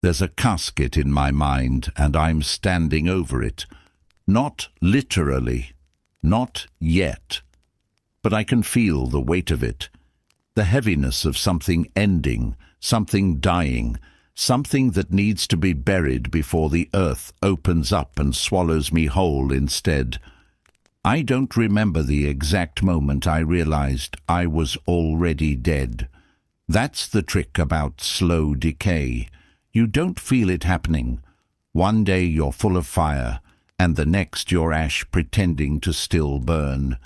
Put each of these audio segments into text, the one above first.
There's a casket in my mind, and I'm standing over it. Not literally, not yet, but I can feel the weight of it, the heaviness of something ending, something dying, something that needs to be buried before the earth opens up and swallows me whole instead. I don't remember the exact moment I realized I was already dead. That's the trick about slow decay. You don't feel it happening. One day you're full of fire, and the next you're ash pretending to still burn.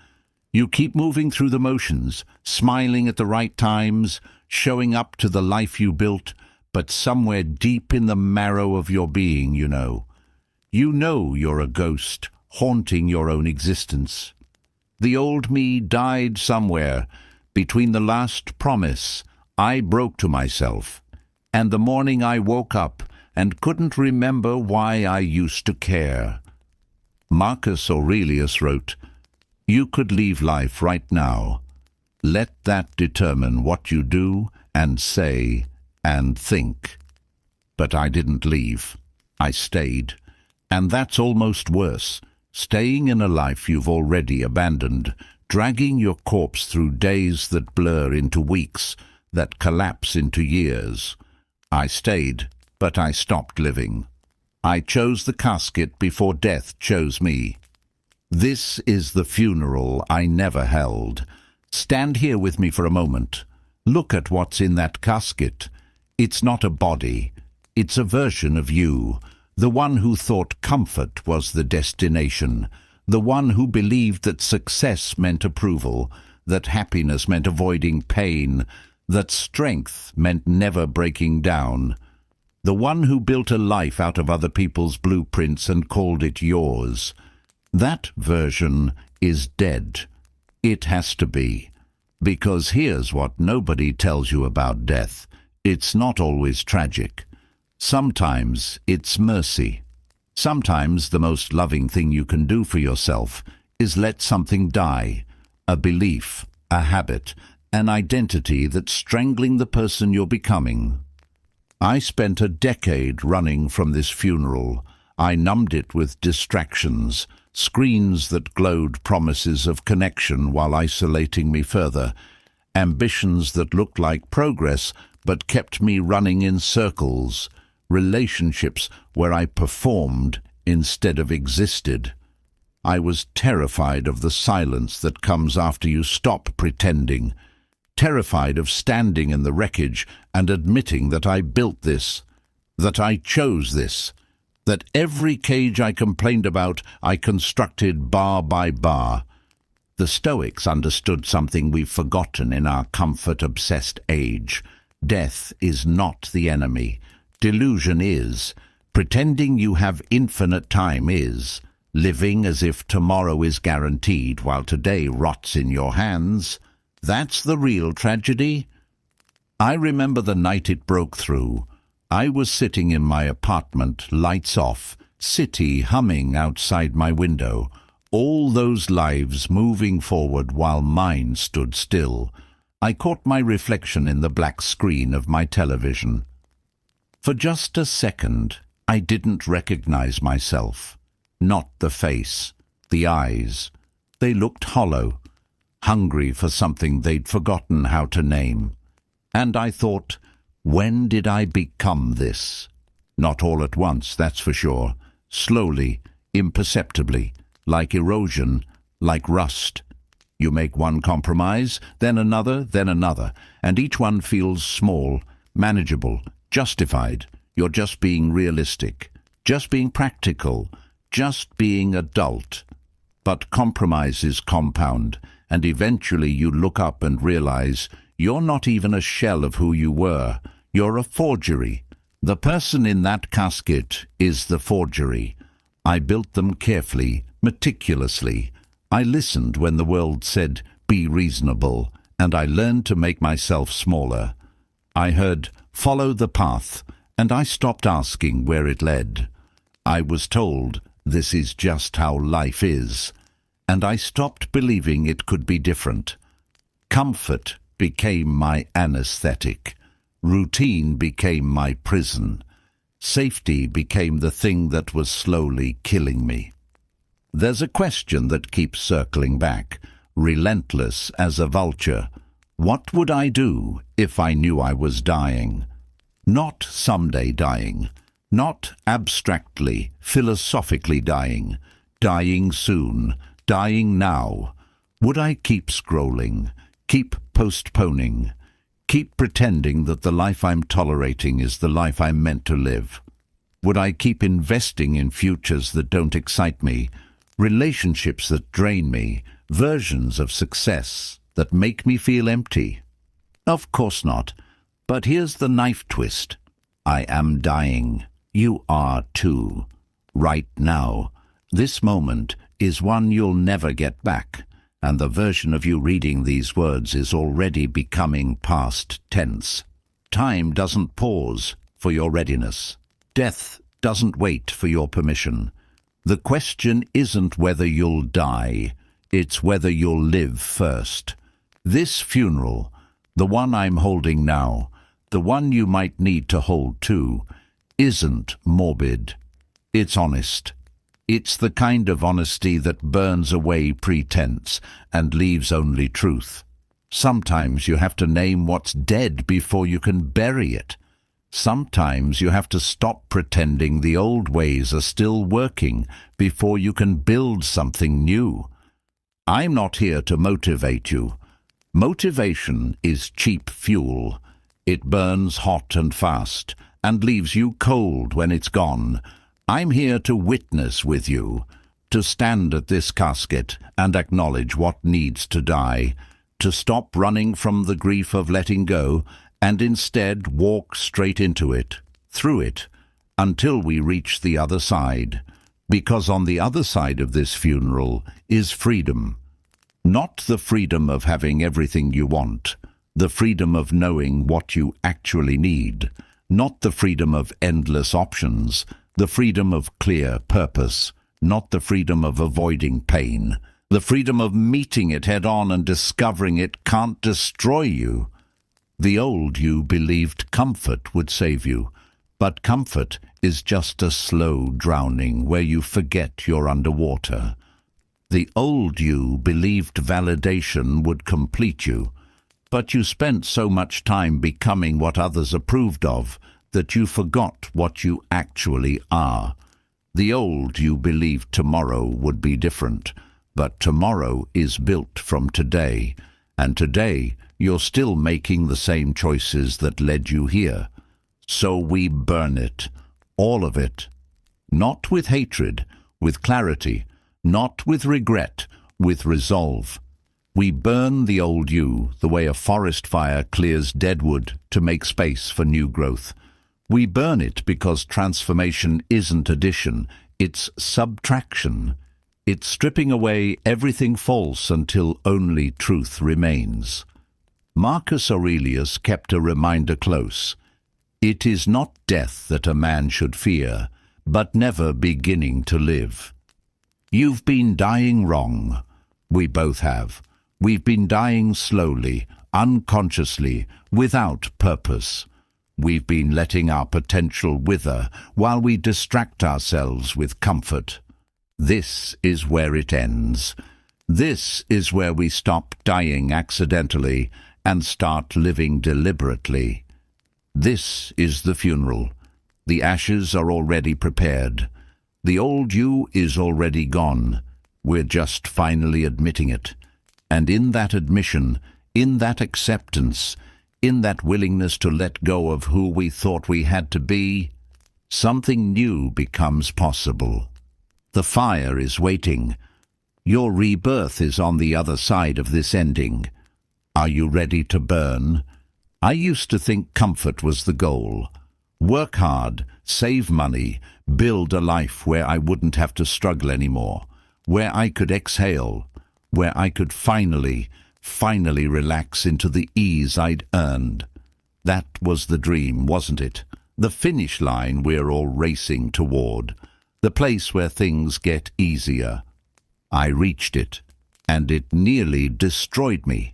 You keep moving through the motions, smiling at the right times, showing up to the life you built, but somewhere deep in the marrow of your being, you know you're a ghost, haunting your own existence. The old me died somewhere, between the last promise I broke to myself, and the morning I woke up and couldn't remember why I used to care. Marcus Aurelius wrote, "You could leave life right now. Let that determine what you do and say and think." But I didn't leave. I stayed. And that's almost worse, staying in a life you've already abandoned, dragging your corpse through days that blur into weeks, that collapse into years. I stayed, but I stopped living. I chose the casket before death chose me. This is the funeral I never held. Stand here with me for a moment. Look at what's in that casket. It's not a body. It's a version of you, the one who thought comfort was the destination, the one who believed that success meant approval, that happiness meant avoiding pain, that strength meant never breaking down. The one who built a life out of other people's blueprints and called it yours. That version is dead. It has to be. Because here's what nobody tells you about death. It's not always tragic. Sometimes it's mercy. Sometimes the most loving thing you can do for yourself is let something die. A belief, a habit, an identity that's strangling the person you're becoming. I spent a decade running from this funeral. I numbed it with distractions, screens that glowed promises of connection while isolating me further, ambitions that looked like progress but kept me running in circles, relationships where I performed instead of existed. I was terrified of the silence that comes after you stop pretending, terrified of standing in the wreckage and admitting that I built this, that I chose this, that every cage I complained about I constructed bar by bar. The Stoics understood something we've forgotten in our comfort-obsessed age. Death is not the enemy. Delusion is. Pretending you have infinite time is. Living as if tomorrow is guaranteed while today rots in your hands. That's the real tragedy. I remember the night it broke through. I was sitting in my apartment, lights off, city humming outside my window, all those lives moving forward while mine stood still. I caught my reflection in the black screen of my television. For just a second, I didn't recognize myself. Not the face, the eyes. They looked hollow, hungry for something they'd forgotten how to name. And I thought, when did I become this? Not all at once, that's for sure. Slowly, imperceptibly, like erosion, like rust. You make one compromise, then another, and each one feels small, manageable, justified. You're just being realistic, just being practical, just being adult. But compromises compound, and eventually you look up and realize you're not even a shell of who you were. You're a forgery. The person in that casket is the forgery. I built them carefully, meticulously. I listened when the world said, "Be reasonable," and I learned to make myself smaller. I heard, "Follow the path," and I stopped asking where it led. I was told, "This is just how life is," and I stopped believing it could be different. Comfort became my anesthetic. Routine became my prison. Safety became the thing that was slowly killing me. There's a question that keeps circling back, relentless as a vulture. What would I do if I knew I was dying? Not someday dying, not abstractly, philosophically dying, dying soon, dying now. Would I keep scrolling, keep postponing, keep pretending that the life I'm tolerating is the life I'm meant to live? Would I keep investing in futures that don't excite me, relationships that drain me, versions of success that make me feel empty? Of course not. But here's the knife twist. I am dying. You are too. Right now. This moment is one you'll never get back, and the version of you reading these words is already becoming past tense. Time doesn't pause for your readiness. Death doesn't wait for your permission. The question isn't whether you'll die, it's whether you'll live first. This funeral, the one I'm holding now, the one you might need to hold too, isn't morbid. It's honest. It's the kind of honesty that burns away pretense and leaves only truth. Sometimes you have to name what's dead before you can bury it. Sometimes you have to stop pretending the old ways are still working before you can build something new. I'm not here to motivate you. Motivation is cheap fuel. It burns hot and fast and leaves you cold when it's gone. I'm here to witness with you, to stand at this casket and acknowledge what needs to die, to stop running from the grief of letting go and instead walk straight into it, through it, until we reach the other side. Because on the other side of this funeral is freedom. Not the freedom of having everything you want, the freedom of knowing what you actually need, not the freedom of endless options, the freedom of clear purpose, not the freedom of avoiding pain, the freedom of meeting it head-on and discovering it can't destroy you. The old you believed comfort would save you, but comfort is just a slow drowning where you forget you're underwater. The old you believed validation would complete you, but you spent so much time becoming what others approved of that you forgot what you actually are. The old you believed tomorrow would be different, but tomorrow is built from today, and today you're still making the same choices that led you here. So we burn it, all of it. Not with hatred, with clarity, not with regret, with resolve. We burn the old you the way a forest fire clears dead wood to make space for new growth. We burn it because transformation isn't addition, it's subtraction. It's stripping away everything false until only truth remains. Marcus Aurelius kept a reminder close. It is not death that a man should fear, but never beginning to live. You've been dying wrong. We both have. We've been dying slowly, unconsciously, without purpose. We've been letting our potential wither while we distract ourselves with comfort. This is where it ends. This is where we stop dying accidentally and start living deliberately. This is the funeral. The ashes are already prepared. The old you is already gone. We're just finally admitting it. And in that admission, in that acceptance, in that willingness to let go of who we thought we had to be, something new becomes possible. The fire is waiting. Your rebirth is on the other side of this ending. Are you ready to burn? I used to think comfort was the goal. Work hard, save money, build a life where I wouldn't have to struggle anymore, where I could exhale, where I could finally relax into the ease I'd earned. That was the dream, wasn't it? The finish line we're all racing toward, the place where things get easier. I reached it, and it nearly destroyed me.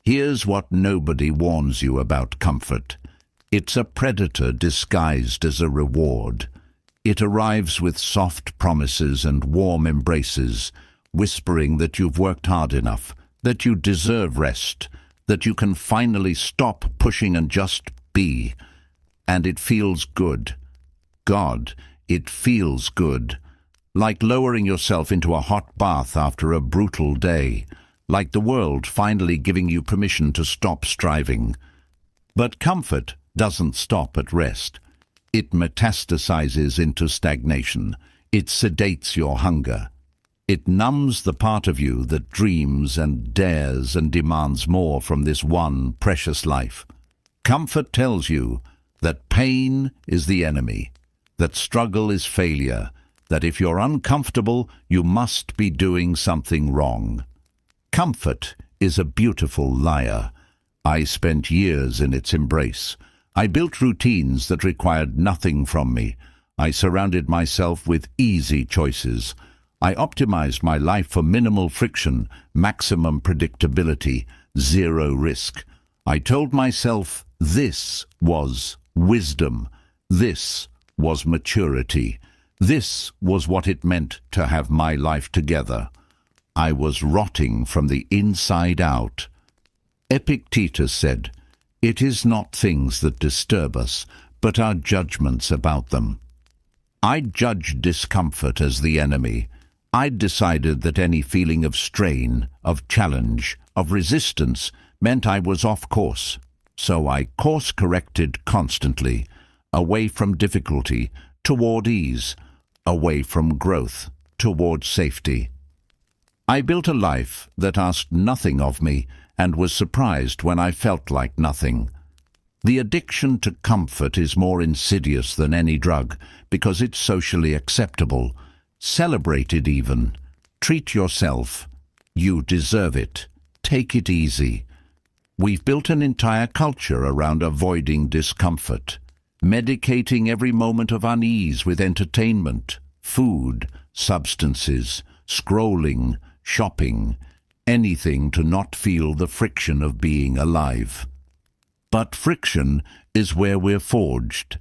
Here's what nobody warns you about comfort. It's a predator disguised as a reward. It arrives with soft promises and warm embraces, whispering that you've worked hard enough, that you deserve rest, that you can finally stop pushing and just be. And it feels good. God, it feels good. Like lowering yourself into a hot bath after a brutal day. Like the world finally giving you permission to stop striving. But comfort doesn't stop at rest. It metastasizes into stagnation. It sedates your hunger. It numbs the part of you that dreams and dares and demands more from this one precious life. Comfort tells you that pain is the enemy, that struggle is failure, that if you're uncomfortable, you must be doing something wrong. Comfort is a beautiful liar. I spent years in its embrace. I built routines that required nothing from me. I surrounded myself with easy choices. I optimized my life for minimal friction, maximum predictability, zero risk. I told myself this was wisdom. This was maturity. This was what it meant to have my life together. I was rotting from the inside out. Epictetus said, "It is not things that disturb us, but our judgments about them." I judged discomfort as the enemy. I'd decided that any feeling of strain, of challenge, of resistance meant I was off course. So I course-corrected constantly, away from difficulty, toward ease, away from growth, toward safety. I built a life that asked nothing of me and was surprised when I felt like nothing. The addiction to comfort is more insidious than any drug because it's socially acceptable, celebrated even. Treat yourself. You deserve it. Take it easy. We've built an entire culture around avoiding discomfort, medicating every moment of unease with entertainment, food, substances, scrolling, shopping, anything to not feel the friction of being alive. But friction is where we're forged.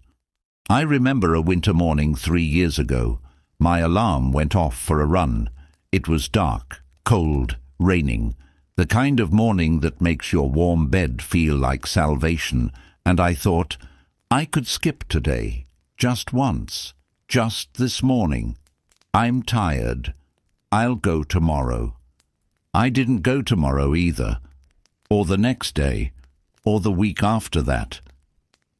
I remember a winter morning 3 years ago. My alarm went off for a run. It was dark, cold, raining, the kind of morning that makes your warm bed feel like salvation, and I thought, I could skip today, just once, just this morning. I'm tired. I'll go tomorrow. I didn't go tomorrow either, or the next day, or the week after that.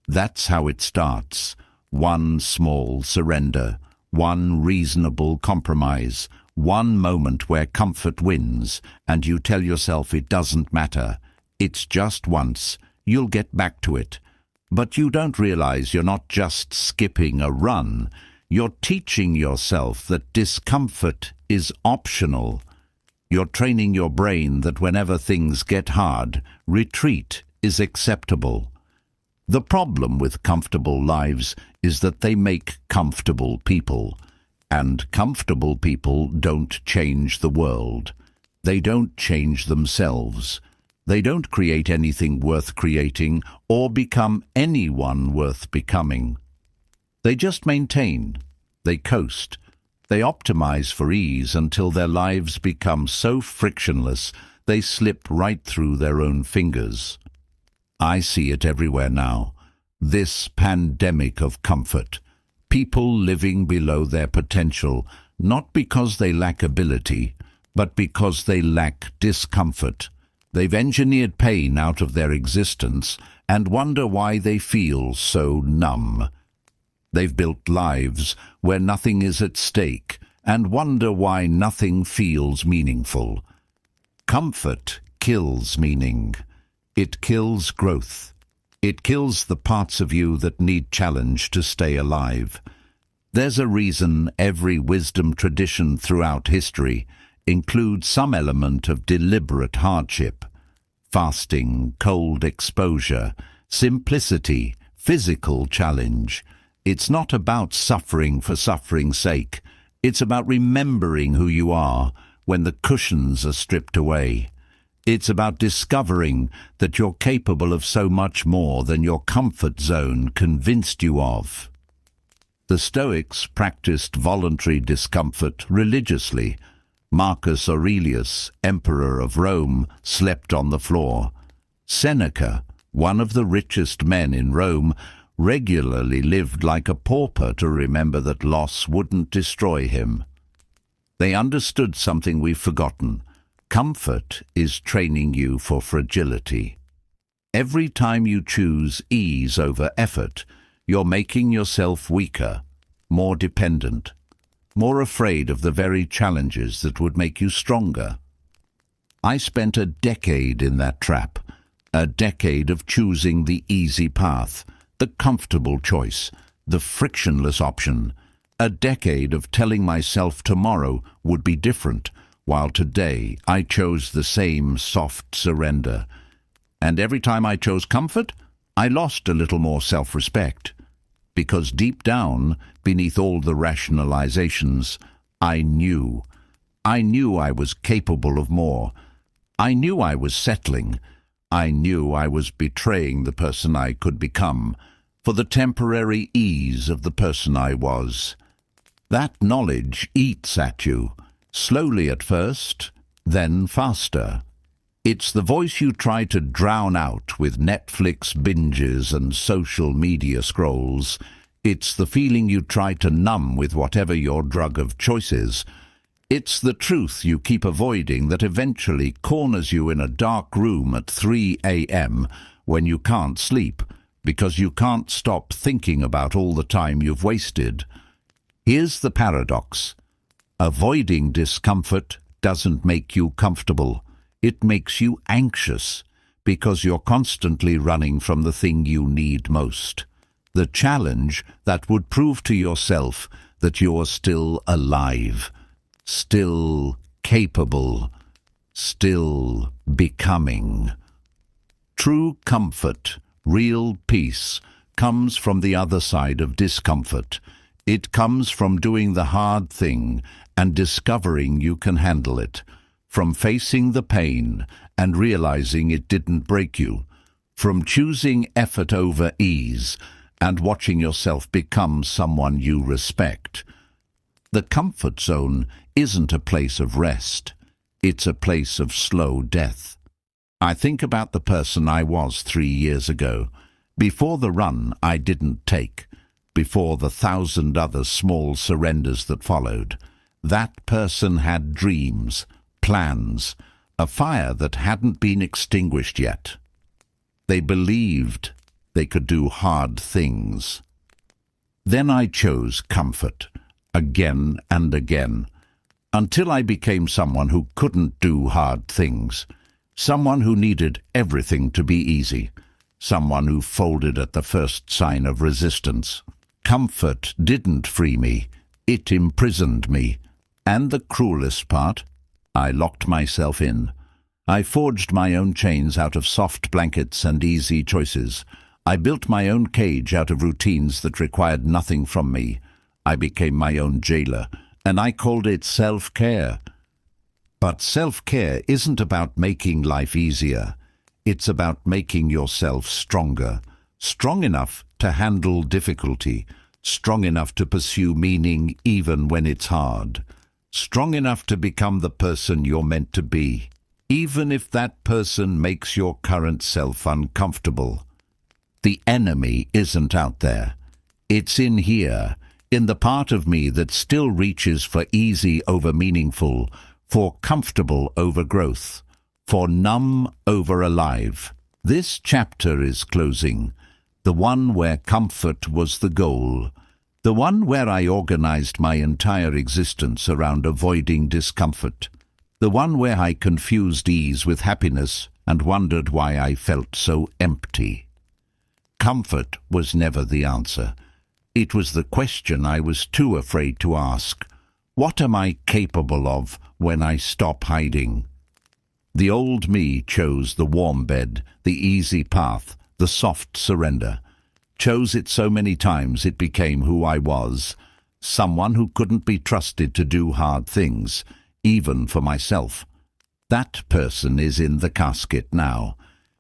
That's how it starts. One small surrender, one reasonable compromise, one moment where comfort wins, and you tell yourself it doesn't matter. It's just once. You'll get back to it. But you don't realize you're not just skipping a run. You're teaching yourself that discomfort is optional. You're training your brain that whenever things get hard, retreat is acceptable. The problem with comfortable lives is that they make comfortable people. And comfortable people don't change the world. They don't change themselves. They don't create anything worth creating or become anyone worth becoming. They just maintain. They coast. They optimize for ease until their lives become so frictionless they slip right through their own fingers. I see it everywhere now. This pandemic of comfort. People living below their potential, not because they lack ability, but because they lack discomfort. They've engineered pain out of their existence and wonder why they feel so numb. They've built lives where nothing is at stake and wonder why nothing feels meaningful. Comfort kills meaning. It kills growth. It kills the parts of you that need challenge to stay alive. There's a reason every wisdom tradition throughout history includes some element of deliberate hardship. Fasting, cold exposure, simplicity, physical challenge. It's not about suffering for suffering's sake. It's about remembering who you are when the cushions are stripped away. It's about discovering that you're capable of so much more than your comfort zone convinced you of. The Stoics practiced voluntary discomfort religiously. Marcus Aurelius, Emperor of Rome, slept on the floor. Seneca, one of the richest men in Rome, regularly lived like a pauper to remember that loss wouldn't destroy him. They understood something we've forgotten. Comfort is training you for fragility. Every time you choose ease over effort, you're making yourself weaker, more dependent, more afraid of the very challenges that would make you stronger. I spent a decade in that trap, a decade of choosing the easy path, the comfortable choice, the frictionless option, a decade of telling myself tomorrow would be different, while today I chose the same soft surrender. And every time I chose comfort, I lost a little more self-respect. Because deep down, beneath all the rationalizations, I knew I was capable of more. I knew I was settling. I knew I was betraying the person I could become for the temporary ease of the person I was. That knowledge eats at you, slowly at first, then faster. It's the voice you try to drown out with Netflix binges and social media scrolls. It's the feeling you try to numb with whatever your drug of choice is. It's the truth you keep avoiding that eventually corners you in a dark room at 3 a.m. when you can't sleep, because you can't stop thinking about all the time you've wasted. Here's the paradox. Avoiding discomfort doesn't make you comfortable. It makes you anxious, because you're constantly running from the thing you need most. The challenge that would prove to yourself that you're still alive, still capable, still becoming. True comfort, real peace, comes from the other side of discomfort. It comes from doing the hard thing and discovering you can handle it, from facing the pain and realizing it didn't break you, from choosing effort over ease and watching yourself become someone you respect. The comfort zone isn't a place of rest. It's a place of slow death. I think about the person I was 3 years ago, before the run I didn't take, before the 1,000 other small surrenders that followed. That person had dreams, plans, a fire that hadn't been extinguished yet. They believed they could do hard things. Then I chose comfort, again and again, until I became someone who couldn't do hard things, someone who needed everything to be easy, someone who folded at the first sign of resistance. Comfort didn't free me, it imprisoned me. And the cruelest part, I locked myself in. I forged my own chains out of soft blankets and easy choices. I built my own cage out of routines that required nothing from me. I became my own jailer, and I called it self-care. But self-care isn't about making life easier. It's about making yourself stronger, strong enough to handle difficulty, strong enough to pursue meaning even when it's hard, strong enough to become the person you're meant to be, even if that person makes your current self uncomfortable. The enemy isn't out there. It's in here, in the part of me that still reaches for easy over meaningful, for comfortable over growth, for numb over alive. This chapter is closing, the one where comfort was the goal, the one where I organized my entire existence around avoiding discomfort, the one where I confused ease with happiness and wondered why I felt so empty. Comfort was never the answer. It was the question I was too afraid to ask. What am I capable of when I stop hiding? The old me chose the warm bed, the easy path, the soft surrender. Chose it so many times it became who I was, someone who couldn't be trusted to do hard things, even for myself. That person is in the casket now.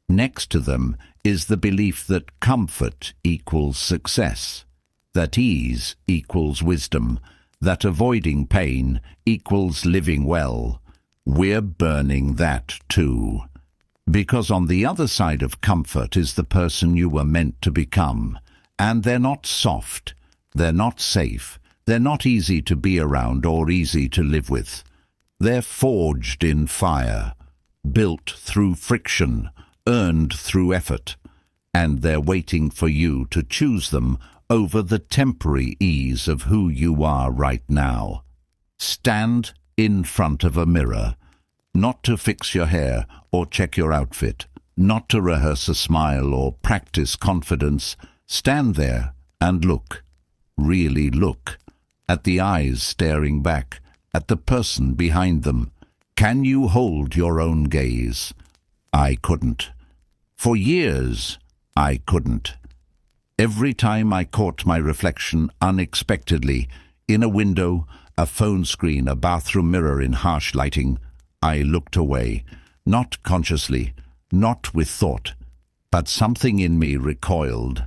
Next to them is the belief that comfort equals success, that ease equals wisdom, that avoiding pain equals living well. We're burning that too. Because on the other side of comfort is the person you were meant to become. And they're not soft, they're not safe, they're not easy to be around or easy to live with. They're forged in fire, built through friction, earned through effort, and they're waiting for you to choose them over the temporary ease of who you are right now. Stand in front of a mirror, not to fix your hair or check your outfit, not to rehearse a smile or practice confidence. Stand there and look, really look, at the eyes staring back, at the person behind them. Can you hold your own gaze? I couldn't. For years, I couldn't. Every time I caught my reflection unexpectedly, in a window, a phone screen, a bathroom mirror in harsh lighting, I looked away, not consciously, not with thought, but something in me recoiled.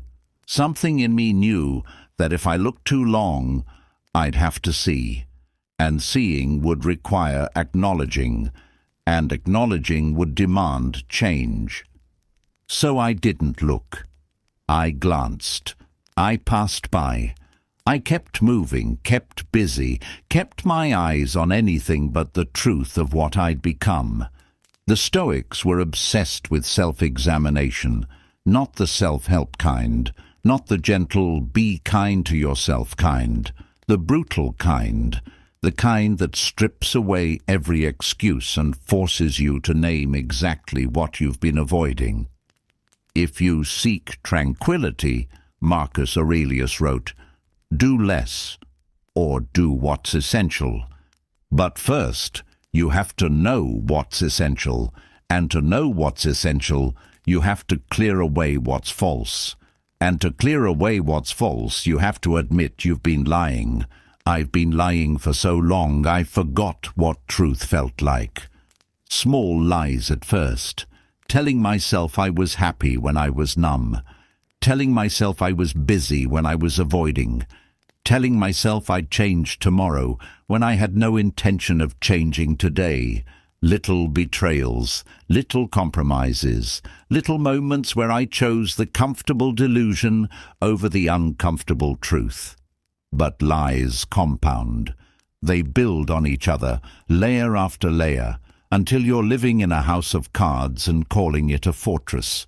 Something in me knew that if I looked too long, I'd have to see, and seeing would require acknowledging, and acknowledging would demand change. So I didn't look. I glanced. I passed by. I kept moving, kept busy, kept my eyes on anything but the truth of what I'd become. The Stoics were obsessed with self-examination, not the self-help kind, not the gentle, be kind to yourself kind, the brutal kind, the kind that strips away every excuse and forces you to name exactly what you've been avoiding. If you seek tranquility, Marcus Aurelius wrote, do less, or do what's essential. But first, you have to know what's essential, and to know what's essential, you have to clear away what's false. And to clear away what's false, you have to admit you've been lying. I've been lying for so long, I forgot what truth felt like. Small lies at first. Telling myself I was happy when I was numb. Telling myself I was busy when I was avoiding. Telling myself I'd change tomorrow when I had no intention of changing today. Little betrayals, little compromises, little moments where I chose the comfortable delusion over the uncomfortable truth. But lies compound. They build on each other, layer after layer, until you're living in a house of cards and calling it a fortress.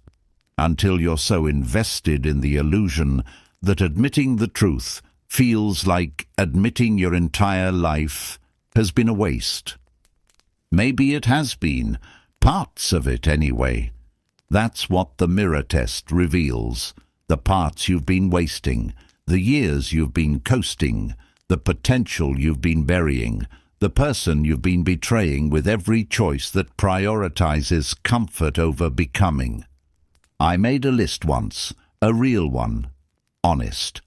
Until you're so invested in the illusion that admitting the truth feels like admitting your entire life has been a waste. Maybe it has been, parts of it anyway. That's what the mirror test reveals, the parts you've been wasting, the years you've been coasting, the potential you've been burying, the person you've been betraying with every choice that prioritizes comfort over becoming. I made a list once, a real one, honest.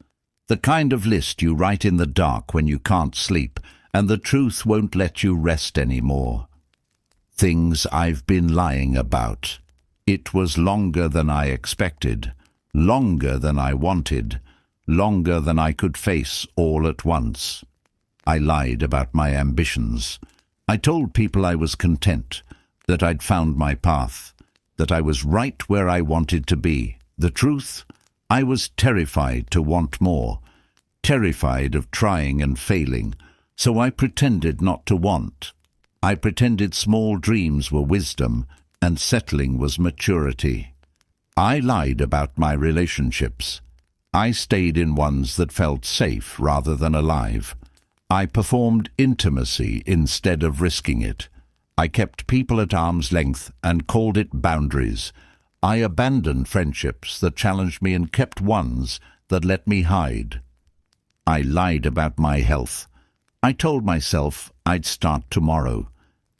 The kind of list you write in the dark when you can't sleep and the truth won't let you rest anymore. Things I've been lying about. It was longer than I expected, longer than I wanted, longer than I could face all at once. I lied about my ambitions. I told people I was content, that I'd found my path, that I was right where I wanted to be. The truth? I was terrified to want more, terrified of trying and failing, so I pretended not to want. I pretended small dreams were wisdom and settling was maturity. I lied about my relationships. I stayed in ones that felt safe rather than alive. I performed intimacy instead of risking it. I kept people at arm's length and called it boundaries. I abandoned friendships that challenged me and kept ones that let me hide. I lied about my health. I told myself I'd start tomorrow,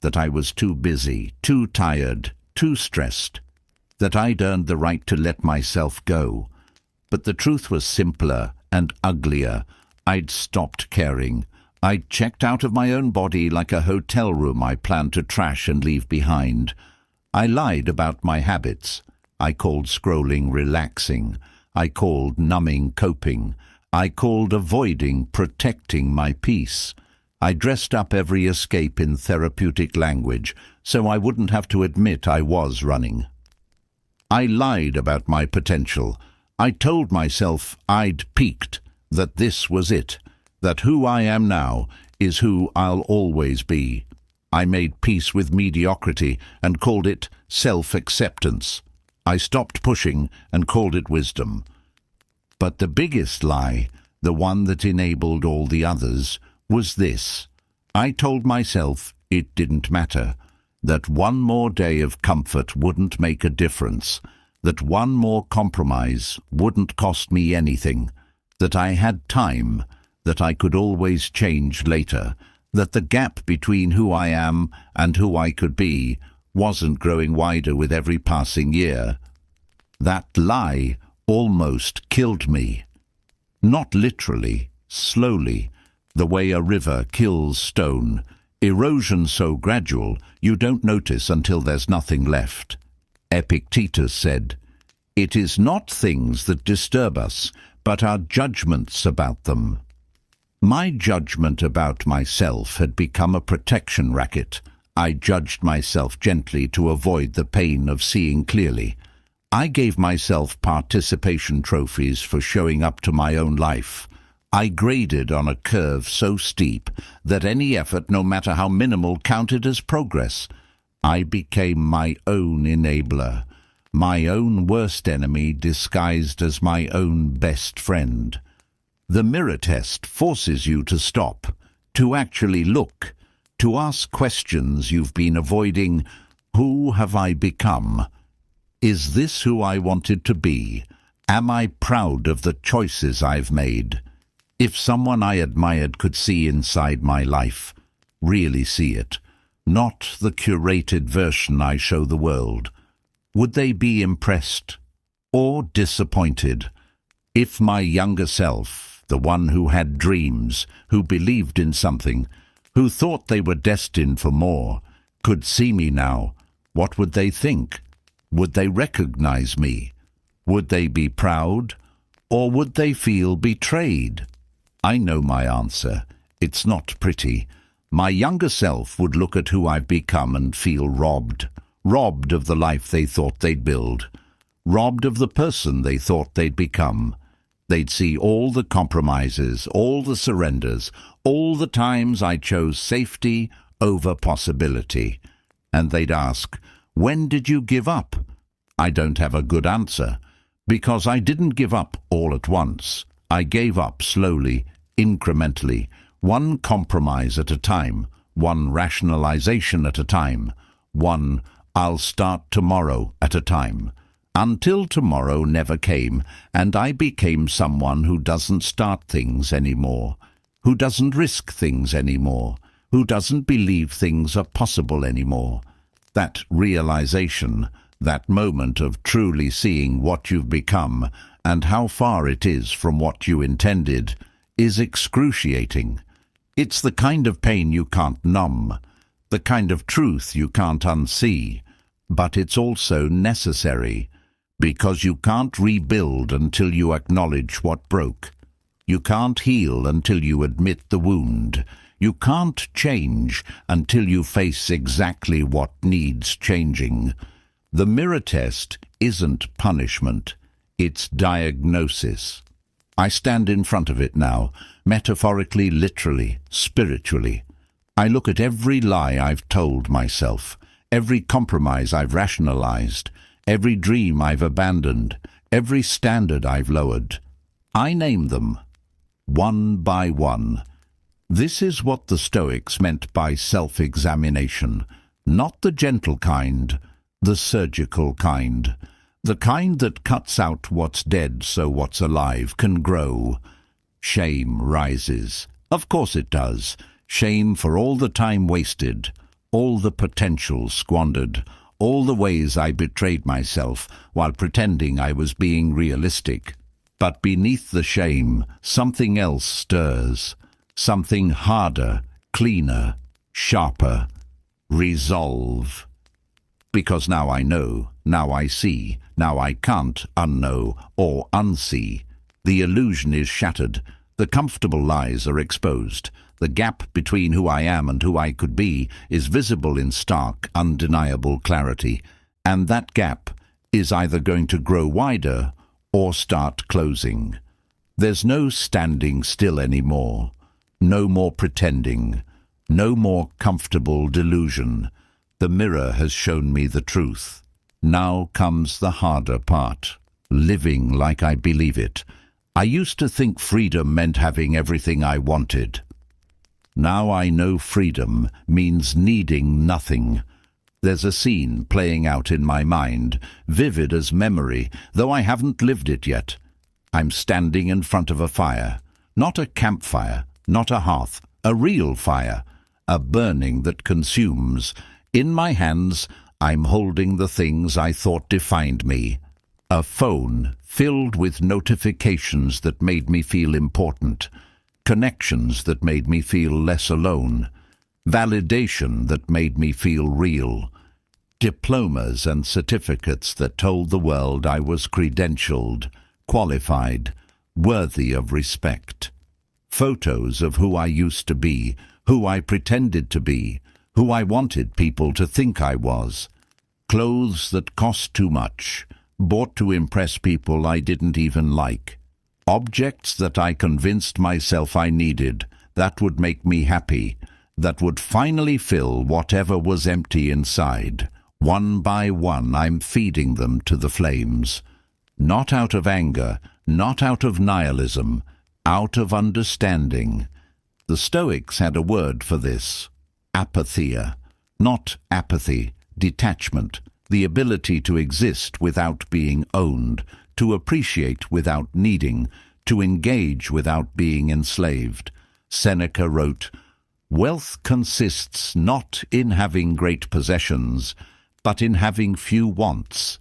that I was too busy, too tired, too stressed, that I'd earned the right to let myself go. But the truth was simpler and uglier. I'd stopped caring. I checked out of my own body like a hotel room I planned to trash and leave behind. I lied about my habits. I called scrolling relaxing. I called numbing coping. I called avoiding protecting my peace. I dressed up every escape in therapeutic language so I wouldn't have to admit I was running. I lied about my potential. I told myself I'd peaked, that this was it, that who I am now is who I'll always be. I made peace with mediocrity and called it self-acceptance. I stopped pushing and called it wisdom. But the biggest lie, the one that enabled all the others, was this. I told myself it didn't matter, that one more day of comfort wouldn't make a difference, that one more compromise wouldn't cost me anything, that I had time, that I could always change later, that the gap between who I am and who I could be wasn't growing wider with every passing year. That lie almost killed me. Not literally, slowly, the way a river kills stone, erosion so gradual you don't notice until there's nothing left. Epictetus said, "It is not things that disturb us, but our judgments about them." My judgment about myself had become a protection racket. I judged myself gently to avoid the pain of seeing clearly. I gave myself participation trophies for showing up to my own life. I graded on a curve so steep that any effort, no matter how minimal, counted as progress. I became my own enabler, my own worst enemy disguised as my own best friend. The mirror test forces you to stop, to actually look, to ask questions you've been avoiding. Who have I become? Is this who I wanted to be? Am I proud of the choices I've made? If someone I admired could see inside my life, really see it, not the curated version I show the world, would they be impressed or disappointed? If my younger self, the one who had dreams, who believed in something, who thought they were destined for more, could see me now, what would they think? Would they recognize me? Would they be proud? Or would they feel betrayed? I know my answer. It's not pretty. My younger self would look at who I've become and feel robbed. Robbed of the life they thought they'd build. Robbed of the person they thought they'd become. They'd see all the compromises, all the surrenders, all the times I chose safety over possibility. And they'd ask, "When did you give up?" I don't have a good answer, because I didn't give up all at once. I gave up slowly, incrementally, one compromise at a time, one rationalization at a time, one "I'll start tomorrow" at a time, until tomorrow never came, and I became someone who doesn't start things anymore, who doesn't risk things anymore, who doesn't believe things are possible anymore. That realization, that moment of truly seeing what you've become and how far it is from what you intended, is excruciating. It's the kind of pain you can't numb, the kind of truth you can't unsee, but it's also necessary, because you can't rebuild until you acknowledge what broke. You can't heal until you admit the wound. You can't change until you face exactly what needs changing. The mirror test isn't punishment, it's diagnosis. I stand in front of it now, metaphorically, literally, spiritually. I look at every lie I've told myself, every compromise I've rationalized, every dream I've abandoned, every standard I've lowered. I name them, one by one. This is what the Stoics meant by self-examination, not the gentle kind, the surgical kind. The kind that cuts out what's dead so what's alive can grow. Shame rises. Of course it does. Shame for all the time wasted, all the potential squandered, all the ways I betrayed myself while pretending I was being realistic. But beneath the shame, something else stirs. something harder, cleaner, sharper. Resolve. Because now I know, now I see, now I can't unknow or unsee. The illusion is shattered, the comfortable lies are exposed. The gap between who I am and who I could be is visible in stark, undeniable clarity. And that gap is either going to grow wider or start closing. There's no standing still anymore, no more pretending, no more comfortable delusion. The mirror has shown me the truth. Now comes the harder part, living like I believe it. I used to think freedom meant having everything I wanted. Now I know freedom means needing nothing. There's a scene playing out in my mind, vivid as memory, though I haven't lived it yet. I'm standing in front of a fire, not a campfire, not a hearth, a real fire, a burning that consumes. In my hands, I'm holding the things I thought defined me. A phone filled with notifications that made me feel important, connections that made me feel less alone, validation that made me feel real, diplomas and certificates that told the world I was credentialed, qualified, worthy of respect. Photos of who I used to be, who I pretended to be, who I wanted people to think I was. Clothes that cost too much, bought to impress people I didn't even like. Objects that I convinced myself I needed, that would make me happy, that would finally fill whatever was empty inside. One by one, I'm feeding them to the flames. Not out of anger, not out of nihilism, out of understanding. The Stoics had a word for this. Apatheia. Not apathy, detachment, the ability to exist without being owned, to appreciate without needing, to engage without being enslaved. Seneca wrote, "Wealth consists not in having great possessions, but in having few wants."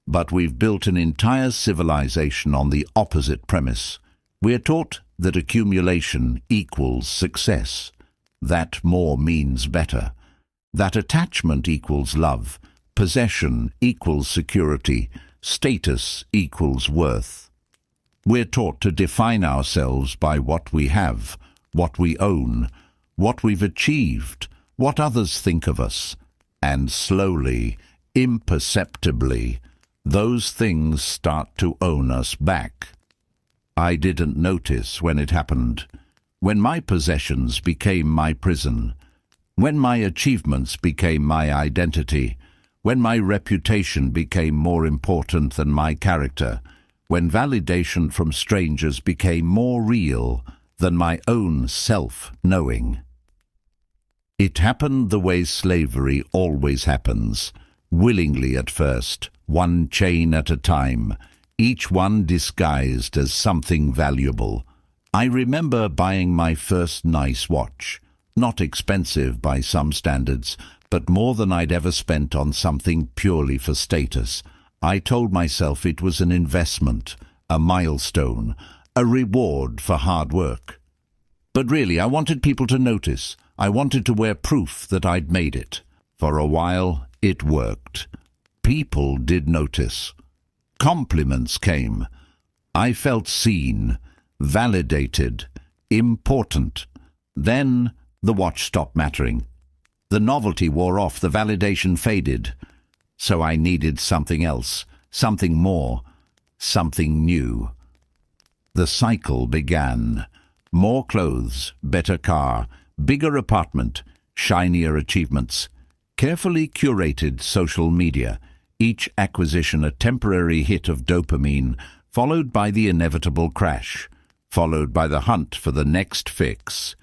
But we've built an entire civilization on the opposite premise. We're taught that accumulation equals success, that more means better, that attachment equals love, possession equals security, status equals worth. We're taught to define ourselves by what we have, what we own, what we've achieved, what others think of us. And slowly, imperceptibly, those things start to own us back. I didn't notice when it happened, when my possessions became my prison, when my achievements became my identity, when my reputation became more important than my character, when validation from strangers became more real than my own self-knowing. It happened the way slavery always happens, willingly at first, one chain at a time, each one disguised as something valuable. I remember buying my first nice watch, not expensive by some standards, but more than I'd ever spent on something purely for status. I told myself it was an investment, a milestone, a reward for hard work. But really, I wanted people to notice. I wanted to wear proof that I'd made it. For a while, it worked. People did notice. Compliments came. I felt seen, validated, important. Then the watch stopped mattering. The novelty wore off, the validation faded. So I needed something else, something more, something new. The cycle began. More clothes, better car, bigger apartment, shinier achievements, carefully curated social media, each acquisition a temporary hit of dopamine, followed by the inevitable crash, followed by the hunt for the next fix.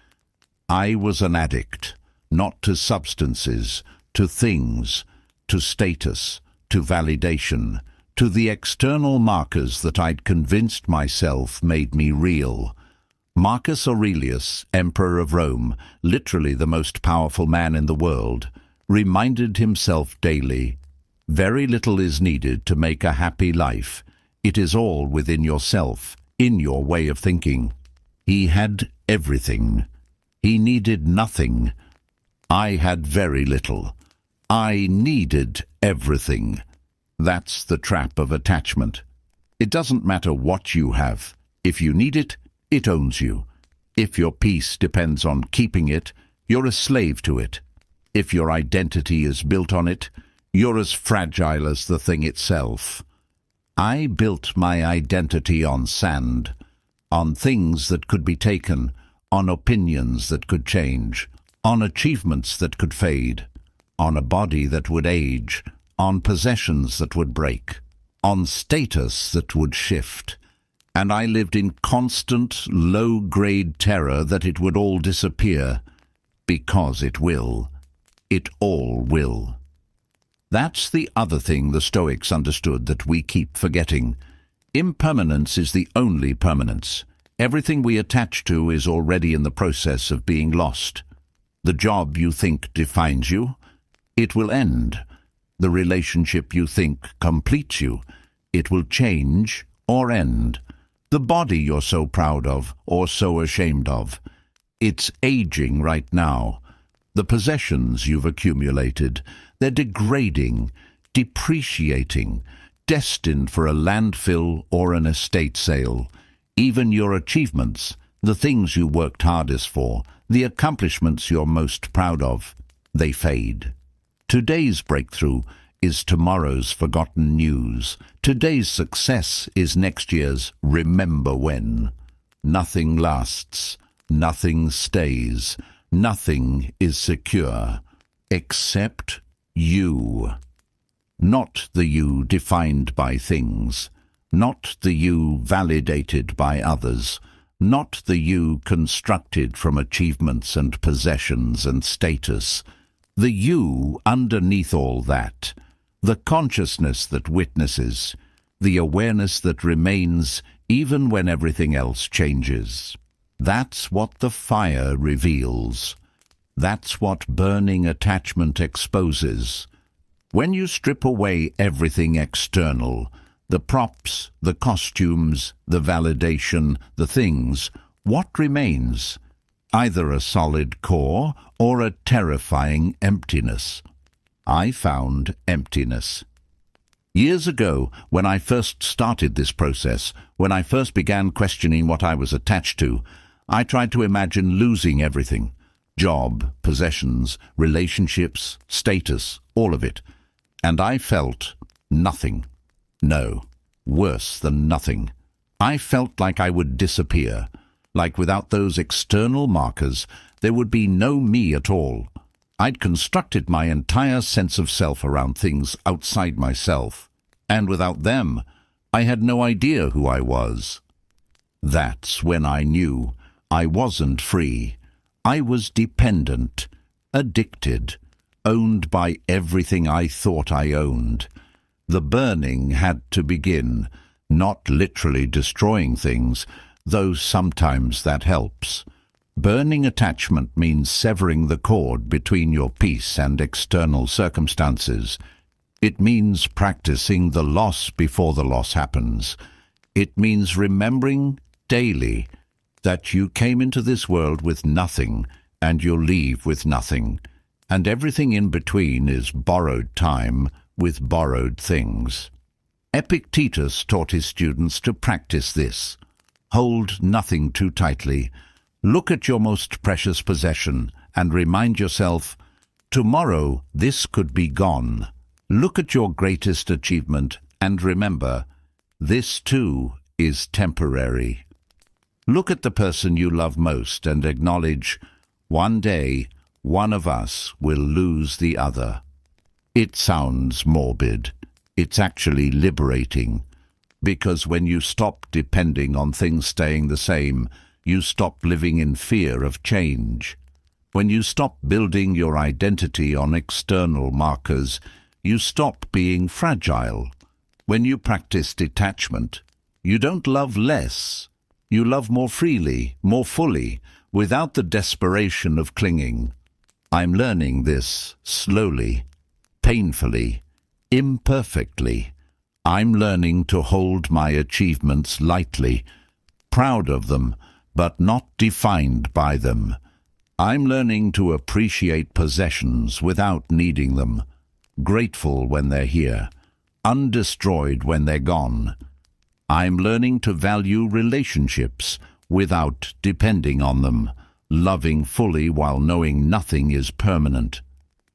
I was an addict, not to substances, to things, to status, to validation, to the external markers that I'd convinced myself made me real. Marcus Aurelius, Emperor of Rome, literally the most powerful man in the world, reminded himself daily, "Very little is needed to make a happy life. It is all within yourself, in your way of thinking." He had everything. He needed nothing. I had very little. I needed everything. That's the trap of attachment. It doesn't matter what you have. If you need it, it owns you. If your peace depends on keeping it, you're a slave to it. If your identity is built on it, you're as fragile as the thing itself. I built my identity on sand, on things that could be taken, on opinions that could change, on achievements that could fade, on a body that would age, on possessions that would break, on status that would shift. And I lived in constant, low-grade terror that it would all disappear, because it will. It all will. That's the other thing the Stoics understood that we keep forgetting. Impermanence is the only permanence. Everything we attach to is already in the process of being lost. The job you think defines you, it will end. The relationship you think completes you, it will change or end. The body you're so proud of or so ashamed of, it's aging right now. The possessions you've accumulated, they're degrading, depreciating, destined for a landfill or an estate sale. Even your achievements, the things you worked hardest for, the accomplishments you're most proud of, they fade. Today's breakthrough is tomorrow's forgotten news. Today's success is next year's remember when. Nothing lasts, nothing stays, nothing is secure, except you. Not the you defined by things, not the you validated by others, not the you constructed from achievements and possessions and status. The you underneath all that, the consciousness that witnesses, the awareness that remains even when everything else changes. That's what the fire reveals. That's what burning attachment exposes. When you strip away everything external, the props, the costumes, the validation, the things, what remains? Either a solid core or a terrifying emptiness. I found emptiness. Years ago, when I first started this process, when I first began questioning what I was attached to, I tried to imagine losing everything. Job, possessions, relationships, status, all of it. And I felt nothing. No, worse than nothing. I felt like I would disappear. Like without those external markers, there would be no me at all. I'd constructed my entire sense of self around things outside myself. And without them, I had no idea who I was. That's when I knew I wasn't free. I was dependent, addicted, owned by everything I thought I owned. The burning had to begin, not literally destroying things, though sometimes that helps. Burning attachment means severing the cord between your peace and external circumstances. It means practicing the loss before the loss happens. It means remembering daily that you came into this world with nothing and you'll leave with nothing, and everything in between is borrowed time with borrowed things. Epictetus taught his students to practice this. Hold nothing too tightly. Look at your most precious possession and remind yourself, tomorrow this could be gone. Look at your greatest achievement and remember, this too is temporary. Look at the person you love most and acknowledge, one day one of us will lose the other. It sounds morbid. It's actually liberating, because when you stop depending on things staying the same, you stop living in fear of change. When you stop building your identity on external markers, you stop being fragile. When you practice detachment, you don't love less. You love more freely, more fully, without the desperation of clinging. I'm learning this slowly, painfully, imperfectly. I'm learning to hold my achievements lightly, proud of them, but not defined by them. I'm learning to appreciate possessions without needing them, grateful when they're here, undestroyed when they're gone. I'm learning to value relationships without depending on them, loving fully while knowing nothing is permanent.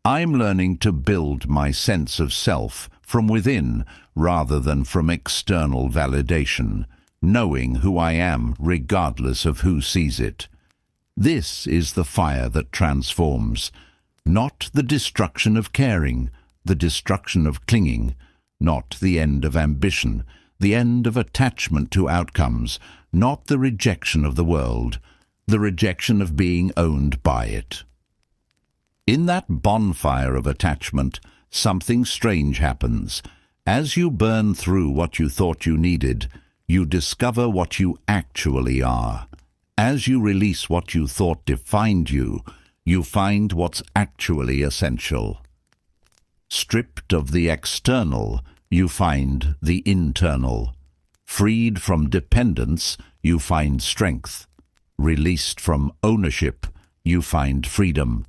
I'm learning to build my sense of self from within rather than from external validation, knowing who I am regardless of who sees it. This is the fire that transforms, not the destruction of caring, the destruction of clinging, not the end of ambition, the end of attachment to outcomes, not the rejection of the world, the rejection of being owned by it. In that bonfire of attachment, something strange happens. As you burn through what you thought you needed, you discover what you actually are. As you release what you thought defined you, you find what's actually essential. Stripped of the external, you find the internal. Freed from dependence, you find strength. Released from ownership, you find freedom.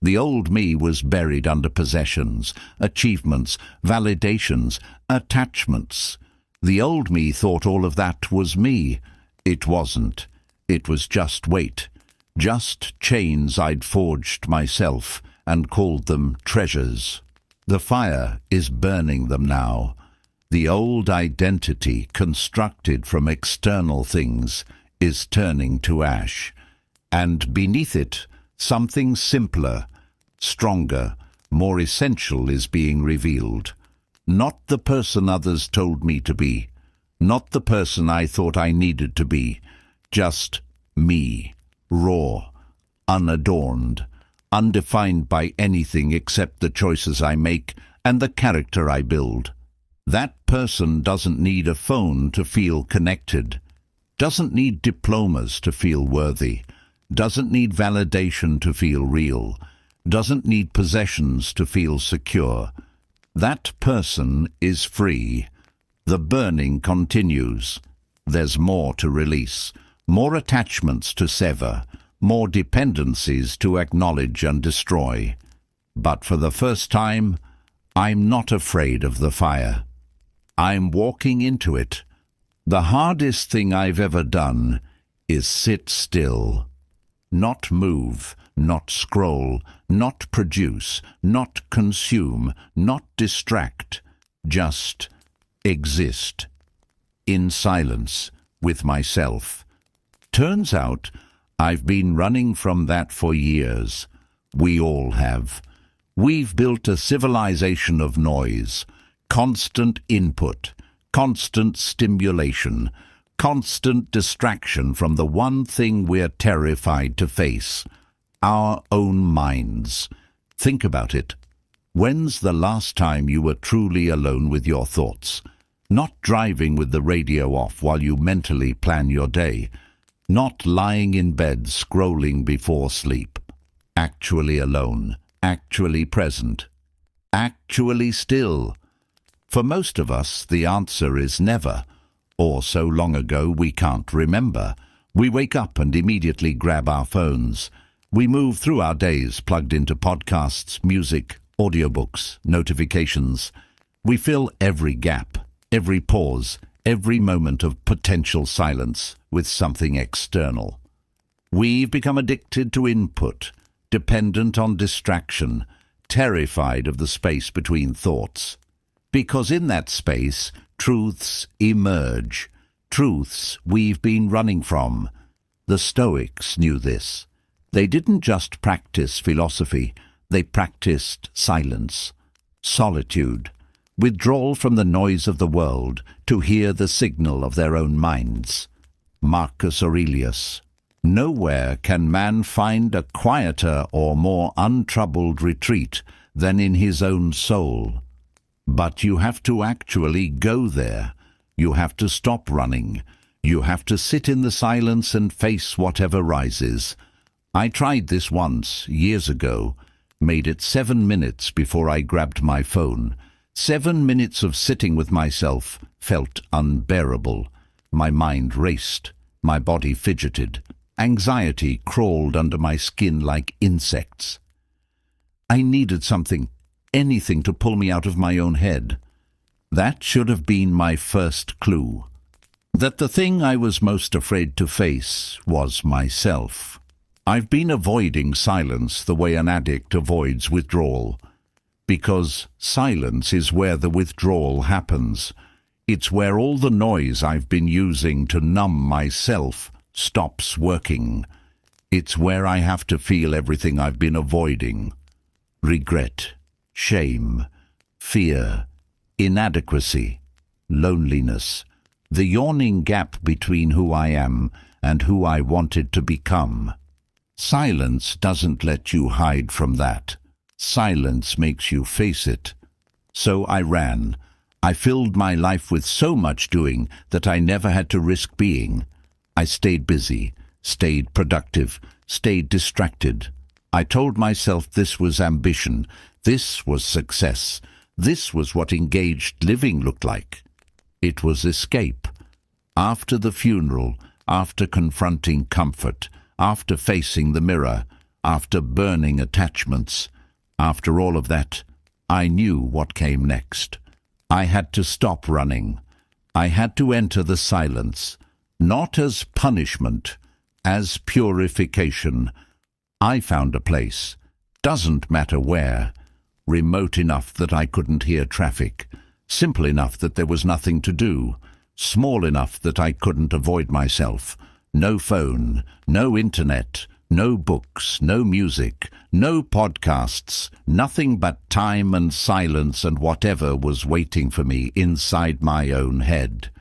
The old me was buried under possessions, achievements, validations, attachments. The old me thought all of that was me. It wasn't. It was just weight, just chains I'd forged myself and called them treasures. The fire is burning them now. The old identity, constructed from external things, is turning to ash. And beneath it, something simpler, stronger, more essential is being revealed. Not the person others told me to be, not the person I thought I needed to be, just me, raw, unadorned, undefined by anything except the choices I make and the character I build. That person doesn't need a phone to feel connected, doesn't need diplomas to feel worthy, doesn't need validation to feel real, doesn't need possessions to feel secure. That person is free. The burning continues. There's more to release, more attachments to sever, more dependencies to acknowledge and destroy. But for the first time, I'm not afraid of the fire. I'm walking into it. The hardest thing I've ever done is sit still. Not move, not scroll, not produce, not consume, not distract, just exist. In silence, with myself. Turns out, I've been running from that for years. We all have. We've built a civilization of noise, constant input, constant stimulation, constant distraction from the one thing we're terrified to face, our own minds. Think about it. When's the last time you were truly alone with your thoughts? Not driving with the radio off while you mentally plan your day. Not lying in bed scrolling before sleep. Actually alone. Actually present. Actually still. For most of us, the answer is never, or so long ago we can't remember. We wake up and immediately grab our phones. We move through our days plugged into podcasts, music, audiobooks, notifications. We fill every gap, every pause, every moment of potential silence with something external. We've become addicted to input, dependent on distraction, terrified of the space between thoughts. Because in that space, truths emerge, truths we've been running from. The Stoics knew this. They didn't just practice philosophy, they practiced silence, solitude, withdrawal from the noise of the world to hear the signal of their own minds. Marcus Aurelius. Nowhere can man find a quieter or more untroubled retreat than in his own soul. But you have to actually go there. You have to stop running. You have to sit in the silence and face whatever rises. I tried this once, years ago, made it 7 minutes before I grabbed my phone. 7 minutes of sitting with myself felt unbearable. My mind raced. My body fidgeted. Anxiety crawled under my skin like insects. I needed something, anything to pull me out of my own head. That should have been my first clue. That the thing I was most afraid to face was myself. I've been avoiding silence the way an addict avoids withdrawal. Because silence is where the withdrawal happens. It's where all the noise I've been using to numb myself stops working. It's where I have to feel everything I've been avoiding. Regret, shame, fear, inadequacy, loneliness, the yawning gap between who I am and who I wanted to become. Silence doesn't let you hide from that. Silence makes you face it. So I ran. I filled my life with so much doing that I never had to risk being. I stayed busy, stayed productive, stayed distracted. I told myself this was ambition, this was success, this was what engaged living looked like. It was escape. After the funeral, after confronting comfort, after facing the mirror, after burning attachments, after all of that, I knew what came next. I had to stop running. I had to enter the silence, not as punishment, as purification. I found a place, doesn't matter where, remote enough that I couldn't hear traffic, simple enough that there was nothing to do, small enough that I couldn't avoid myself. No phone, no internet, no books, no music, no podcasts, nothing but time and silence and whatever was waiting for me inside my own head.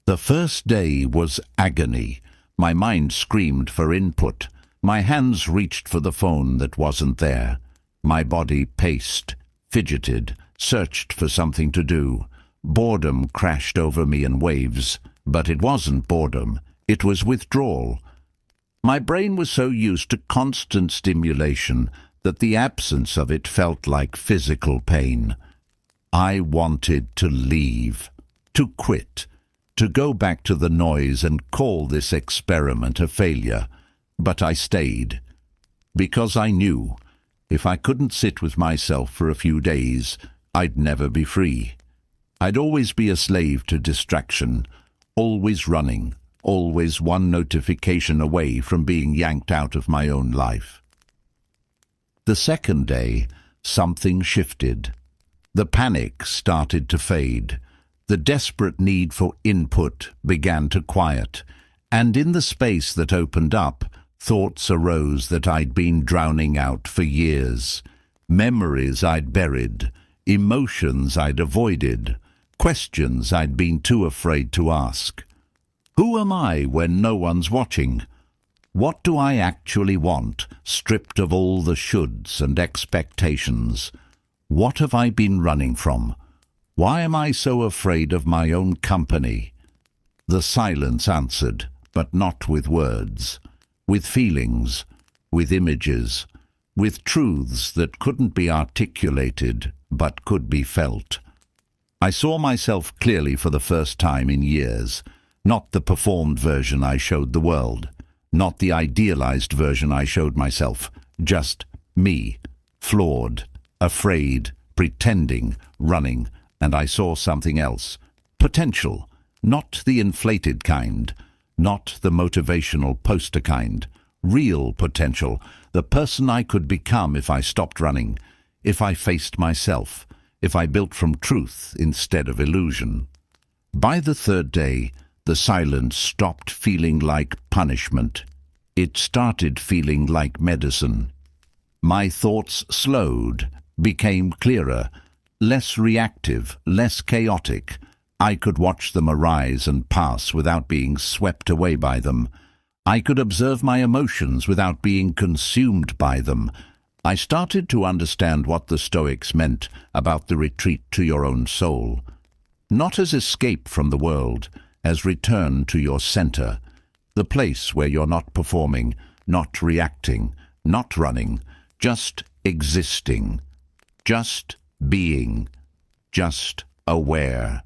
The first day was agony. My mind screamed for input. My hands reached for the phone that wasn't there. My body paced, fidgeted, searched for something to do. Boredom crashed over me in waves, but it wasn't boredom. It was withdrawal. My brain was so used to constant stimulation that the absence of it felt like physical pain. I wanted to leave, to quit, to go back to the noise and call this experiment a failure. But I stayed, because I knew if I couldn't sit with myself for a few days, I'd never be free. I'd always be a slave to distraction, always running, always one notification away from being yanked out of my own life. The second day, something shifted. The panic started to fade. The desperate need for input began to quiet, and in the space that opened up, thoughts arose that I'd been drowning out for years. Memories I'd buried, emotions I'd avoided, questions I'd been too afraid to ask. Who am I when no one's watching? What do I actually want, stripped of all the shoulds and expectations? What have I been running from? Why am I so afraid of my own company? The silence answered, but not with words, with feelings, with images, with truths that couldn't be articulated but could be felt. I saw myself clearly for the first time in years. Not the performed version I showed the world, not the idealized version I showed myself, just me, flawed, afraid, pretending, running, and I saw something else. Potential, not the inflated kind, not the motivational poster kind. Real potential, the person I could become if I stopped running, if I faced myself, if I built from truth instead of illusion. By the third day, the silence stopped feeling like punishment. It started feeling like medicine. My thoughts slowed, became clearer, less reactive, less chaotic. I could watch them arise and pass without being swept away by them. I could observe my emotions without being consumed by them. I started to understand what the Stoics meant about the retreat to your own soul. Not as escape from the world, as return to your center, the place where you're not performing, not reacting, not running, just existing, just being, just aware.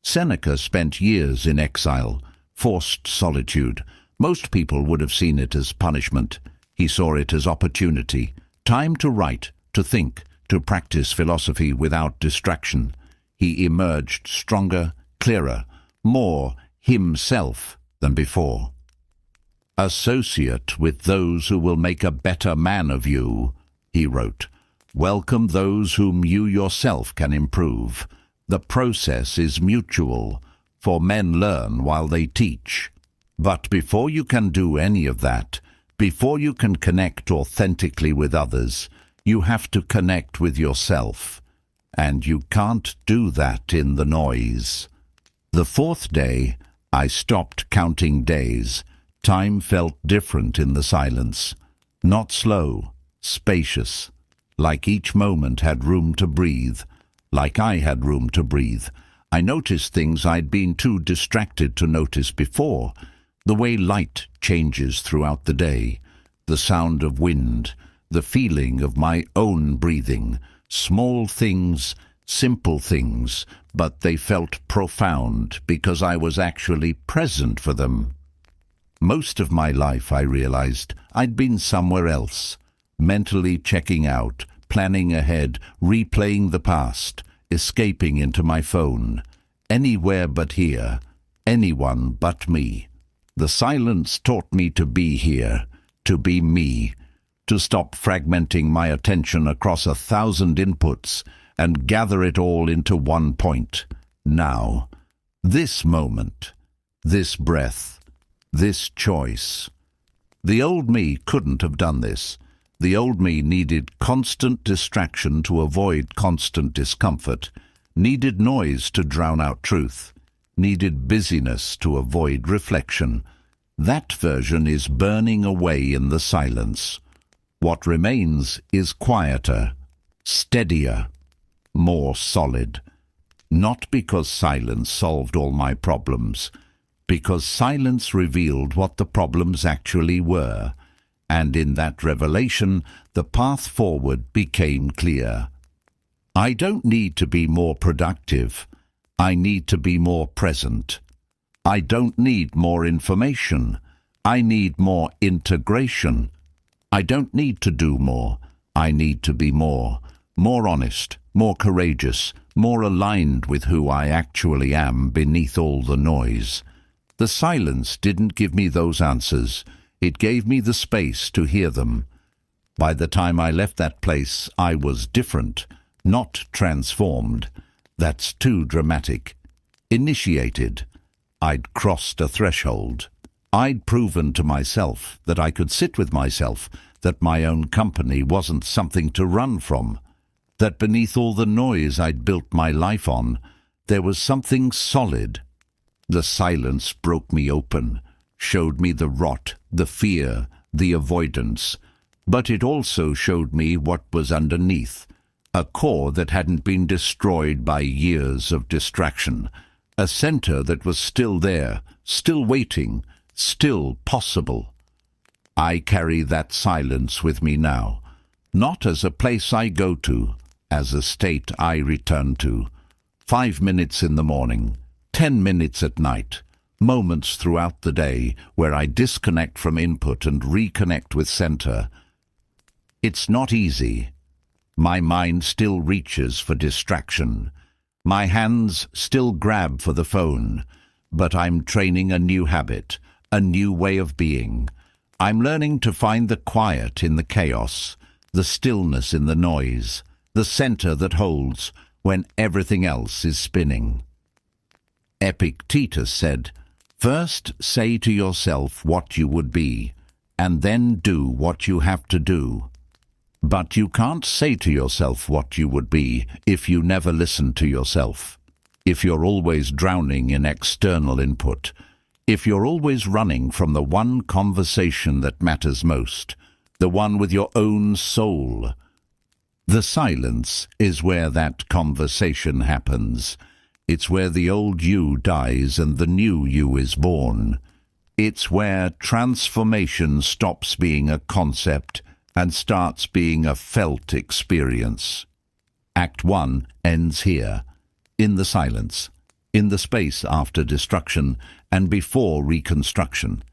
Seneca spent years in exile, forced solitude, Most people would have seen it as punishment. He saw it as opportunity, time to write, to think, to practice philosophy without distraction. He emerged stronger, clearer, more himself than before. "Associate with those who will make a better man of you," he wrote. "Welcome those whom you yourself can improve. The process is mutual, for men learn while they teach. But before you can do any of that, before you can connect authentically with others, you have to connect with yourself. And you can't do that in the noise." The fourth day, I stopped counting days. Time felt different in the silence. Not slow, spacious. Like each moment had room to breathe. Like I had room to breathe. I noticed things I'd been too distracted to notice before. The way light changes throughout the day. The sound of wind. The feeling of my own breathing. Small things, simple things, but they felt profound because I was actually present for them. Most of my life, I realized, I'd been somewhere else, mentally checking out, planning ahead, replaying the past, escaping into my phone. Anywhere but here, anyone but me. The silence taught me to be here, to be me, to stop fragmenting my attention across 1,000 inputs and gather it all into one point. Now, this moment, this breath, this choice. The old me couldn't have done this. The old me needed constant distraction to avoid constant discomfort, needed noise to drown out truth, needed busyness to avoid reflection. That version is burning away in the silence. What remains is quieter, steadier, more solid. Not because silence solved all my problems, because silence revealed what the problems actually were, and in that revelation the path forward became clear. I don't need to be more productive. I need to be more present. I don't need more information. I need more integration. I don't need to do more. I need to be more honest, more courageous, more aligned with who I actually am beneath all the noise. The silence didn't give me those answers. It gave me the space to hear them. By the time I left that place, I was different, not transformed. That's too dramatic. Initiated. I'd crossed a threshold. I'd proven to myself that I could sit with myself, that my own company wasn't something to run from, that beneath all the noise I'd built my life on, there was something solid. The silence broke me open, showed me the rot, the fear, the avoidance, but it also showed me what was underneath, a core that hadn't been destroyed by years of distraction, a center that was still there, still waiting, still possible. I carry that silence with me now, not as a place I go to, as a state I return to. 5 minutes in the morning, 10 minutes at night, moments throughout the day where I disconnect from input and reconnect with center. It's not easy. My mind still reaches for distraction. My hands still grab for the phone. But I'm training a new habit, a new way of being. I'm learning to find the quiet in the chaos, the stillness in the noise, the center that holds when everything else is spinning. Epictetus said, "First say to yourself what you would be, and then do what you have to do." But you can't say to yourself what you would be if you never listen to yourself, if you're always drowning in external input, if you're always running from the one conversation that matters most, the one with your own soul. The silence is where that conversation happens. It's where the old you dies and the new you is born. It's where transformation stops being a concept and starts being a felt experience. Act 1 ends here, in the silence, in the space after destruction and before reconstruction.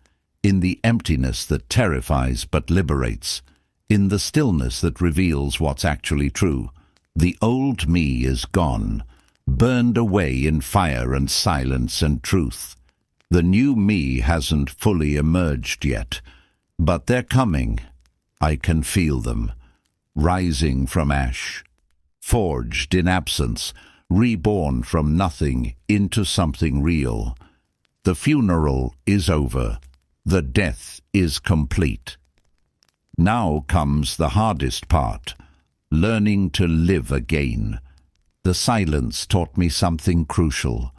in the emptiness that terrifies but liberates, in the stillness that reveals what's actually true. The old me is gone, burned away in fire and silence and truth. The new me hasn't fully emerged yet, but they're coming. I can feel them, rising from ash, forged in absence, reborn from nothing into something real. The funeral is over. The death is complete. Now comes the hardest part, learning to live again. The silence taught me something crucial.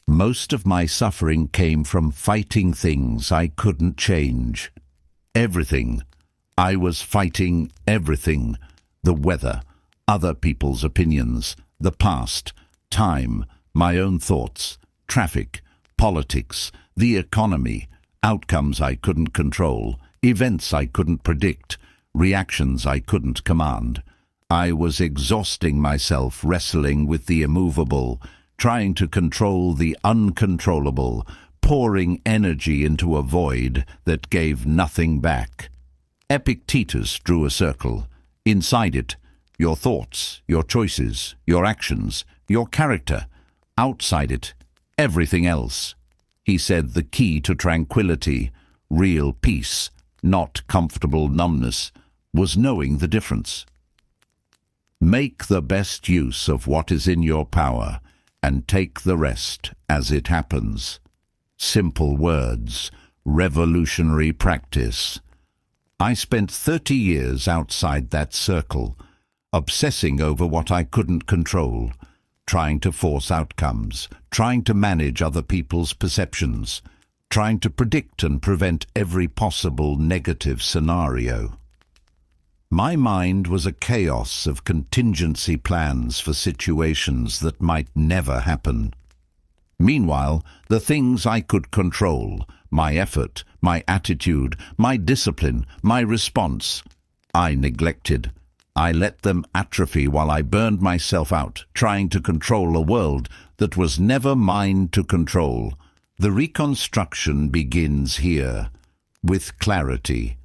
Most of my suffering came from fighting things I couldn't change. Everything. I was fighting everything. The weather, other people's opinions, the past, time, my own thoughts, traffic, politics, the economy, outcomes I couldn't control, events I couldn't predict, reactions I couldn't command. I was exhausting myself wrestling with the immovable, trying to control the uncontrollable, pouring energy into a void that gave nothing back. Epictetus drew a circle. Inside it, your thoughts, your choices, your actions, your character. Outside it, everything else. He said the key to tranquility, real peace, not comfortable numbness, was knowing the difference. Make the best use of what is in your power, and take the rest as it happens. Simple words, revolutionary practice. I spent 30 years outside that circle, obsessing over what I couldn't control, trying to force outcomes, trying to manage other people's perceptions, trying to predict and prevent every possible negative scenario. My mind was a chaos of contingency plans for situations that might never happen. Meanwhile, the things I could control, my effort, my attitude, my discipline, my response, I neglected. I let them atrophy while I burned myself out, trying to control a world that was never mine to control. The reconstruction begins here, with clarity,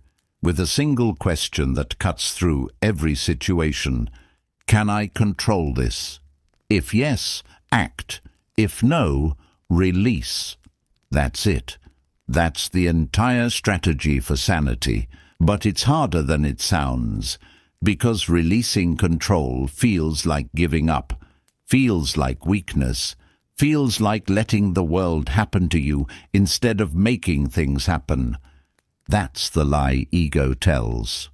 with a single question that cuts through every situation. Can I control this? If yes, act. If no, release. That's it. That's the entire strategy for sanity. But it's harder than it sounds, because releasing control feels like giving up, feels like weakness, feels like letting the world happen to you instead of making things happen. That's the lie ego tells.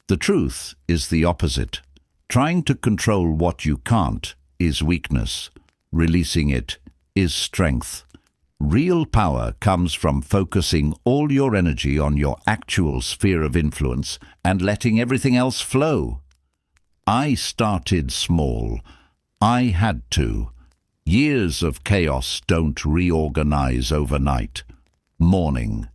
The truth is the opposite. Trying to control what you can't is weakness. Releasing it is strength. Real power comes from focusing all your energy on your actual sphere of influence and letting everything else flow. I started small. I had to. Years of chaos don't reorganize overnight. Morning.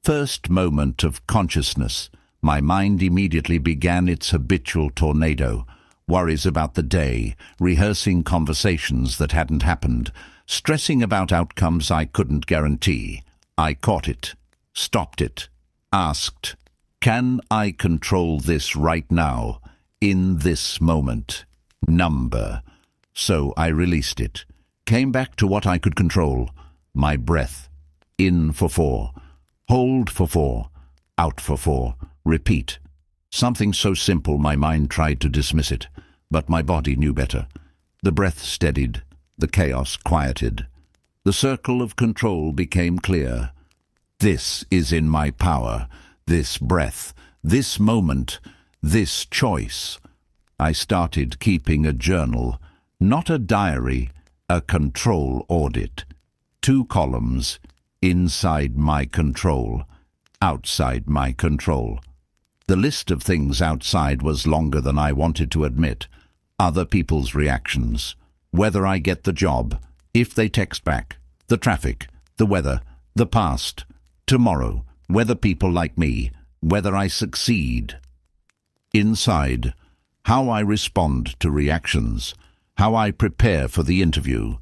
First moment of consciousness. My mind immediately began its habitual tornado. Worries about the day, rehearsing conversations that hadn't happened, stressing about outcomes I couldn't guarantee. I caught it, stopped it, asked, can I control this right now, in this moment? Number. So I released it, came back to what I could control, my breath. In for 4, hold for 4, out for 4, repeat. Something so simple my mind tried to dismiss it, but my body knew better. The breath steadied, the chaos quieted. The circle of control became clear. This is in my power, this breath, this moment, this choice. I started keeping a journal, not a diary, a control audit. 2 columns, inside my control, outside my control. The list of things outside was longer than I wanted to admit. Other people's reactions, whether I get the job, if they text back, the traffic, the weather, the past, tomorrow, whether people like me, whether I succeed. Inside, how I respond to reactions, how I prepare for the interview,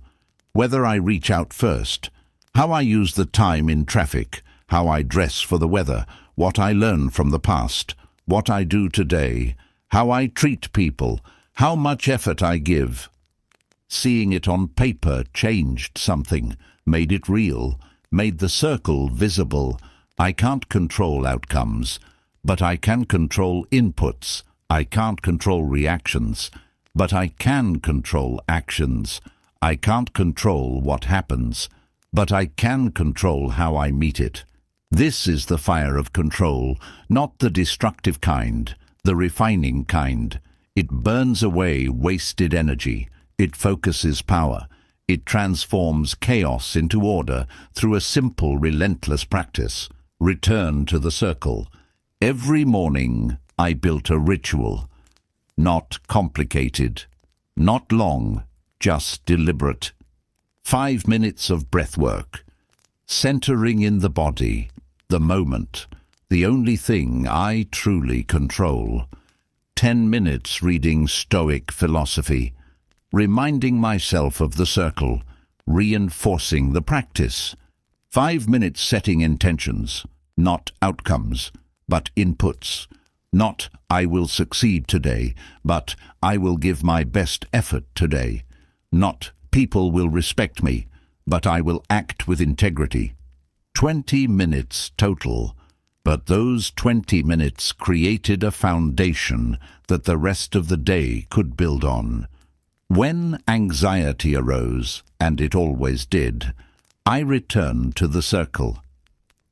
whether I reach out first, how I use the time in traffic, how I dress for the weather, what I learn from the past, what I do today, how I treat people, how much effort I give. Seeing it on paper changed something, made it real, made the circle visible. I can't control outcomes, but I can control inputs. I can't control reactions, but I can control actions. I can't control what happens, but I can control how I meet it. This is the fire of control, not the destructive kind, the refining kind. It burns away wasted energy. It focuses power. It transforms chaos into order through a simple, relentless practice. Return to the circle. Every morning I built a ritual. Not complicated, not long, just deliberate. 5 minutes of breath work. Centering in the body, the moment, the only thing I truly control. 10 minutes reading Stoic philosophy. Reminding myself of the circle, reinforcing the practice. 5 minutes setting intentions, not outcomes, but inputs. Not, I will succeed today, but I will give my best effort today. Not, people will respect me, but I will act with integrity. 20 minutes total, but those 20 minutes created a foundation that the rest of the day could build on. When anxiety arose, and it always did, I returned to the circle.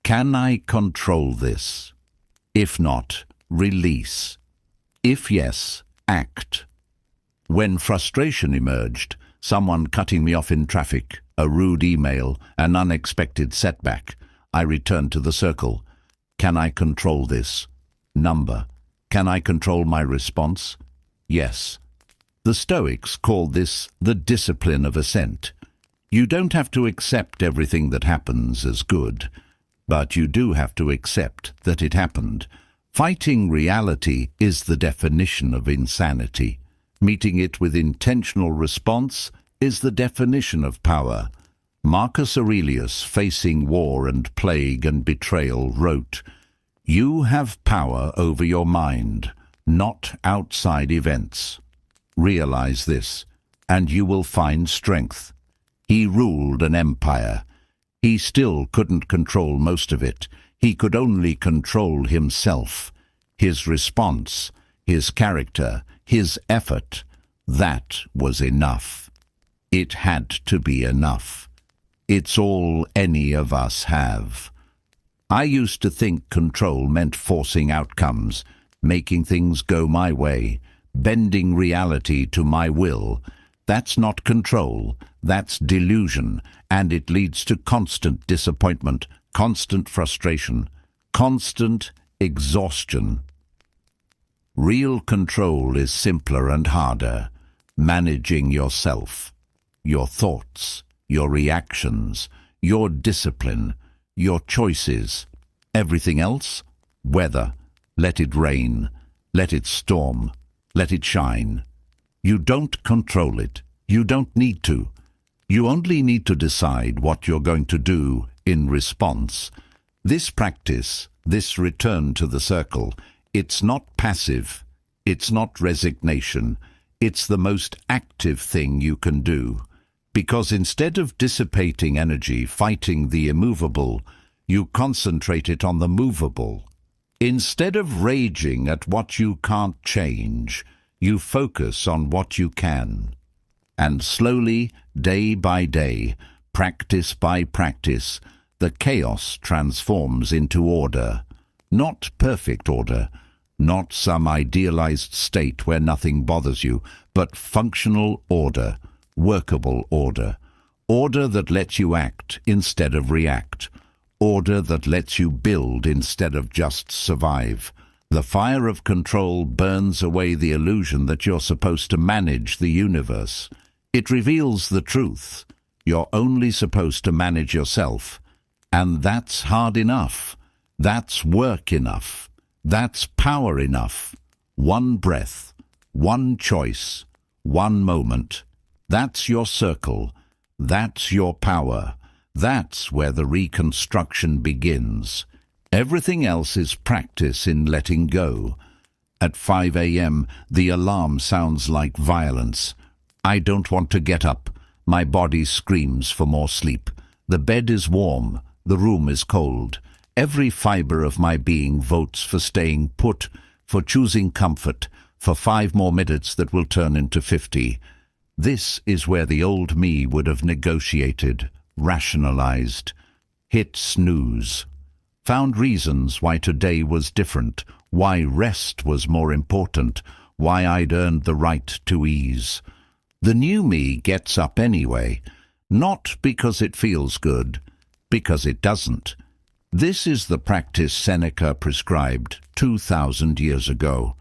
Can I control this? If not, release. If yes, act. When frustration emerged, someone cutting me off in traffic, a rude email, an unexpected setback, I returned to the circle. Can I control this? Number. Can I control my response? Yes. The Stoics called this the discipline of assent. You don't have to accept everything that happens as good, but you do have to accept that it happened. Fighting reality is the definition of insanity. Meeting it with intentional response is the definition of power. Marcus Aurelius, facing war and plague and betrayal, wrote, "You have power over your mind, not outside events. Realize this, and you will find strength." He ruled an empire. He still couldn't control most of it. He could only control himself, his response, his character, his effort. That was enough. It had to be enough. It's all any of us have. I used to think control meant forcing outcomes, making things go my way, bending reality to my will. That's not control, that's delusion, and it leads to constant disappointment, constant frustration, constant exhaustion. Real control is simpler and harder. Managing yourself, your thoughts, your reactions, your discipline, your choices. Everything else? Weather. Let it rain. Let it storm. Let it shine. You don't control it. You don't need to. You only need to decide what you're going to do in response. This practice, this return to the circle, it's not passive. It's not resignation. It's the most active thing you can do. Because instead of dissipating energy fighting the immovable, you concentrate it on the movable. Instead of raging at what you can't change, you focus on what you can. And slowly, day by day, practice by practice, the chaos transforms into order. Not perfect order, not some idealized state where nothing bothers you, but functional order, workable order. Order that lets you act instead of react. Order that lets you build instead of just survive. The fire of control burns away the illusion that you're supposed to manage the universe. It reveals the truth. You're only supposed to manage yourself. And that's hard enough. That's work enough. That's power enough. One breath, one choice, one moment. That's your circle. That's your power. That's where the reconstruction begins. Everything else is practice in letting go. At 5 a.m., the alarm sounds like violence. I don't want to get up. My body screams for more sleep. The bed is warm. The room is cold. Every fiber of my being votes for staying put, for choosing comfort, for 5 more minutes that will turn into 50. This is where the old me would have negotiated, rationalized, hit snooze, found reasons why today was different, why rest was more important, why I'd earned the right to ease. The new me gets up anyway, not because it feels good, because it doesn't. This is the practice Seneca prescribed 2,000 years ago.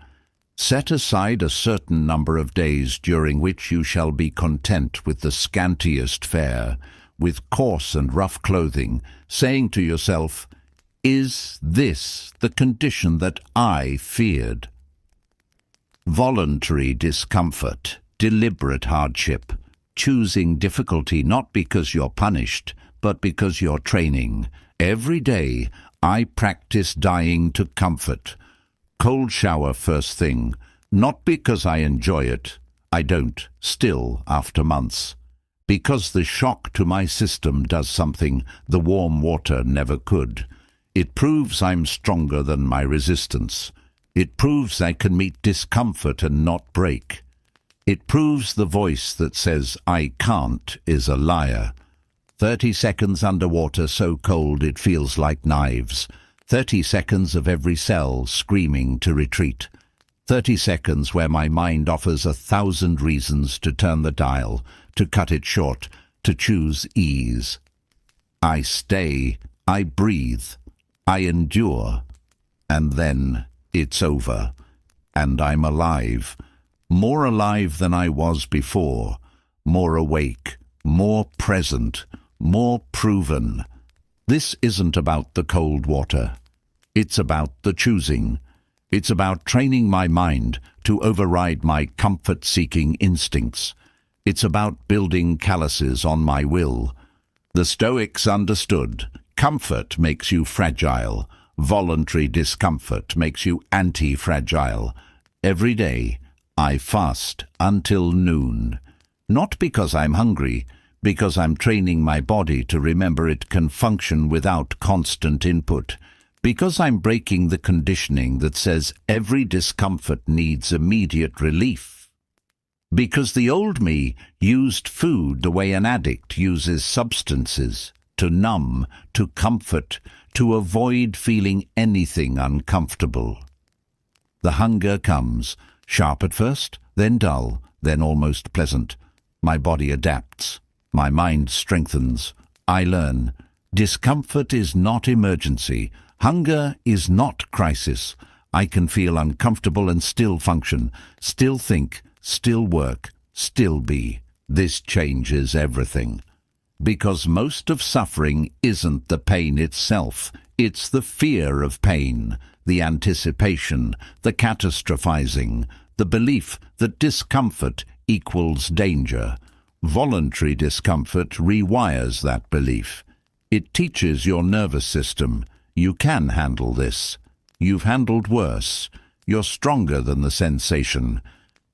Set aside a certain number of days during which you shall be content with the scantiest fare, with coarse and rough clothing, saying to yourself, "Is this the condition that I feared?" Voluntary discomfort, deliberate hardship, choosing difficulty not because you're punished, but because you're training. Every day I practice dying to comfort. Cold shower first thing, not because I enjoy it. I don't, still, after months. Because the shock to my system does something the warm water never could. It proves I'm stronger than my resistance. It proves I can meet discomfort and not break. It proves the voice that says I can't is a liar. 30 seconds underwater so cold it feels like knives. 30 seconds of every cell screaming to retreat. 30 seconds where my mind offers 1,000 reasons to turn the dial, to cut it short, to choose ease. I stay, I breathe, I endure, and then it's over, and I'm alive. More alive than I was before, more awake, more present, more proven. This isn't about the cold water. It's about the choosing. It's about training my mind to override my comfort-seeking instincts. It's about building calluses on my will. The Stoics understood. Comfort makes you fragile. Voluntary discomfort makes you anti-fragile. Every day, I fast until noon. Not because I'm hungry, because I'm training my body to remember it can function without constant input. Because I'm breaking the conditioning that says every discomfort needs immediate relief. Because the old me used food the way an addict uses substances, to numb, to comfort, to avoid feeling anything uncomfortable. The hunger comes, sharp at first, then dull, then almost pleasant. My body adapts. My mind strengthens. I learn. Discomfort is not emergency. Hunger is not crisis. I can feel uncomfortable and still function, still think, still work, still be. This changes everything. Because most of suffering isn't the pain itself. It's the fear of pain, the anticipation, the catastrophizing, the belief that discomfort equals danger. Voluntary discomfort rewires that belief. It teaches your nervous system, you can handle this. You've handled worse. You're stronger than the sensation.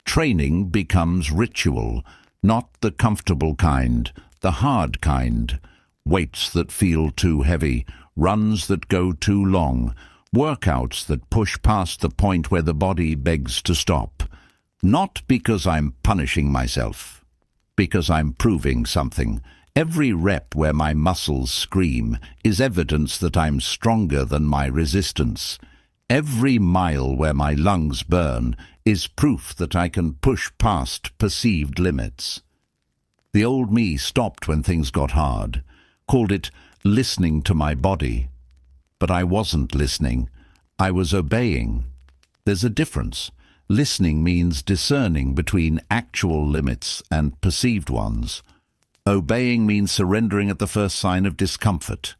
Training becomes ritual, not the comfortable kind, the hard kind. Weights that feel too heavy, runs that go too long, workouts that push past the point where the body begs to stop. Not because I'm punishing myself, because I'm proving something. Every rep where my muscles scream is evidence that I'm stronger than my resistance. Every mile where my lungs burn is proof that I can push past perceived limits. The old me stopped when things got hard, called it listening to my body. But I wasn't listening. I was obeying. There's a difference. Listening means discerning between actual limits and perceived ones. Obeying means surrendering at the first sign of discomfort.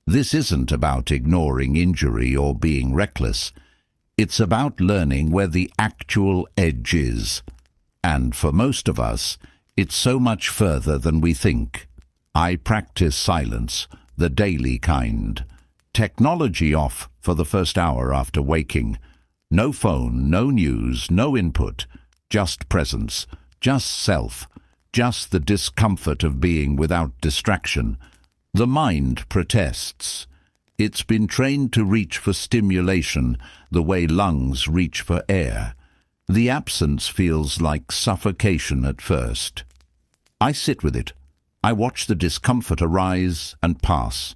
This isn't about ignoring injury or being reckless. It's about learning where the actual edge is. And for most of us, it's so much further than we think. I practice silence, the daily kind. Technology off for the first hour after waking. No phone, no news, no input. Just presence, just self, just the discomfort of being without distraction. The mind protests. It's been trained to reach for stimulation the way lungs reach for air. The absence feels like suffocation at first. I sit with it. I watch the discomfort arise and pass.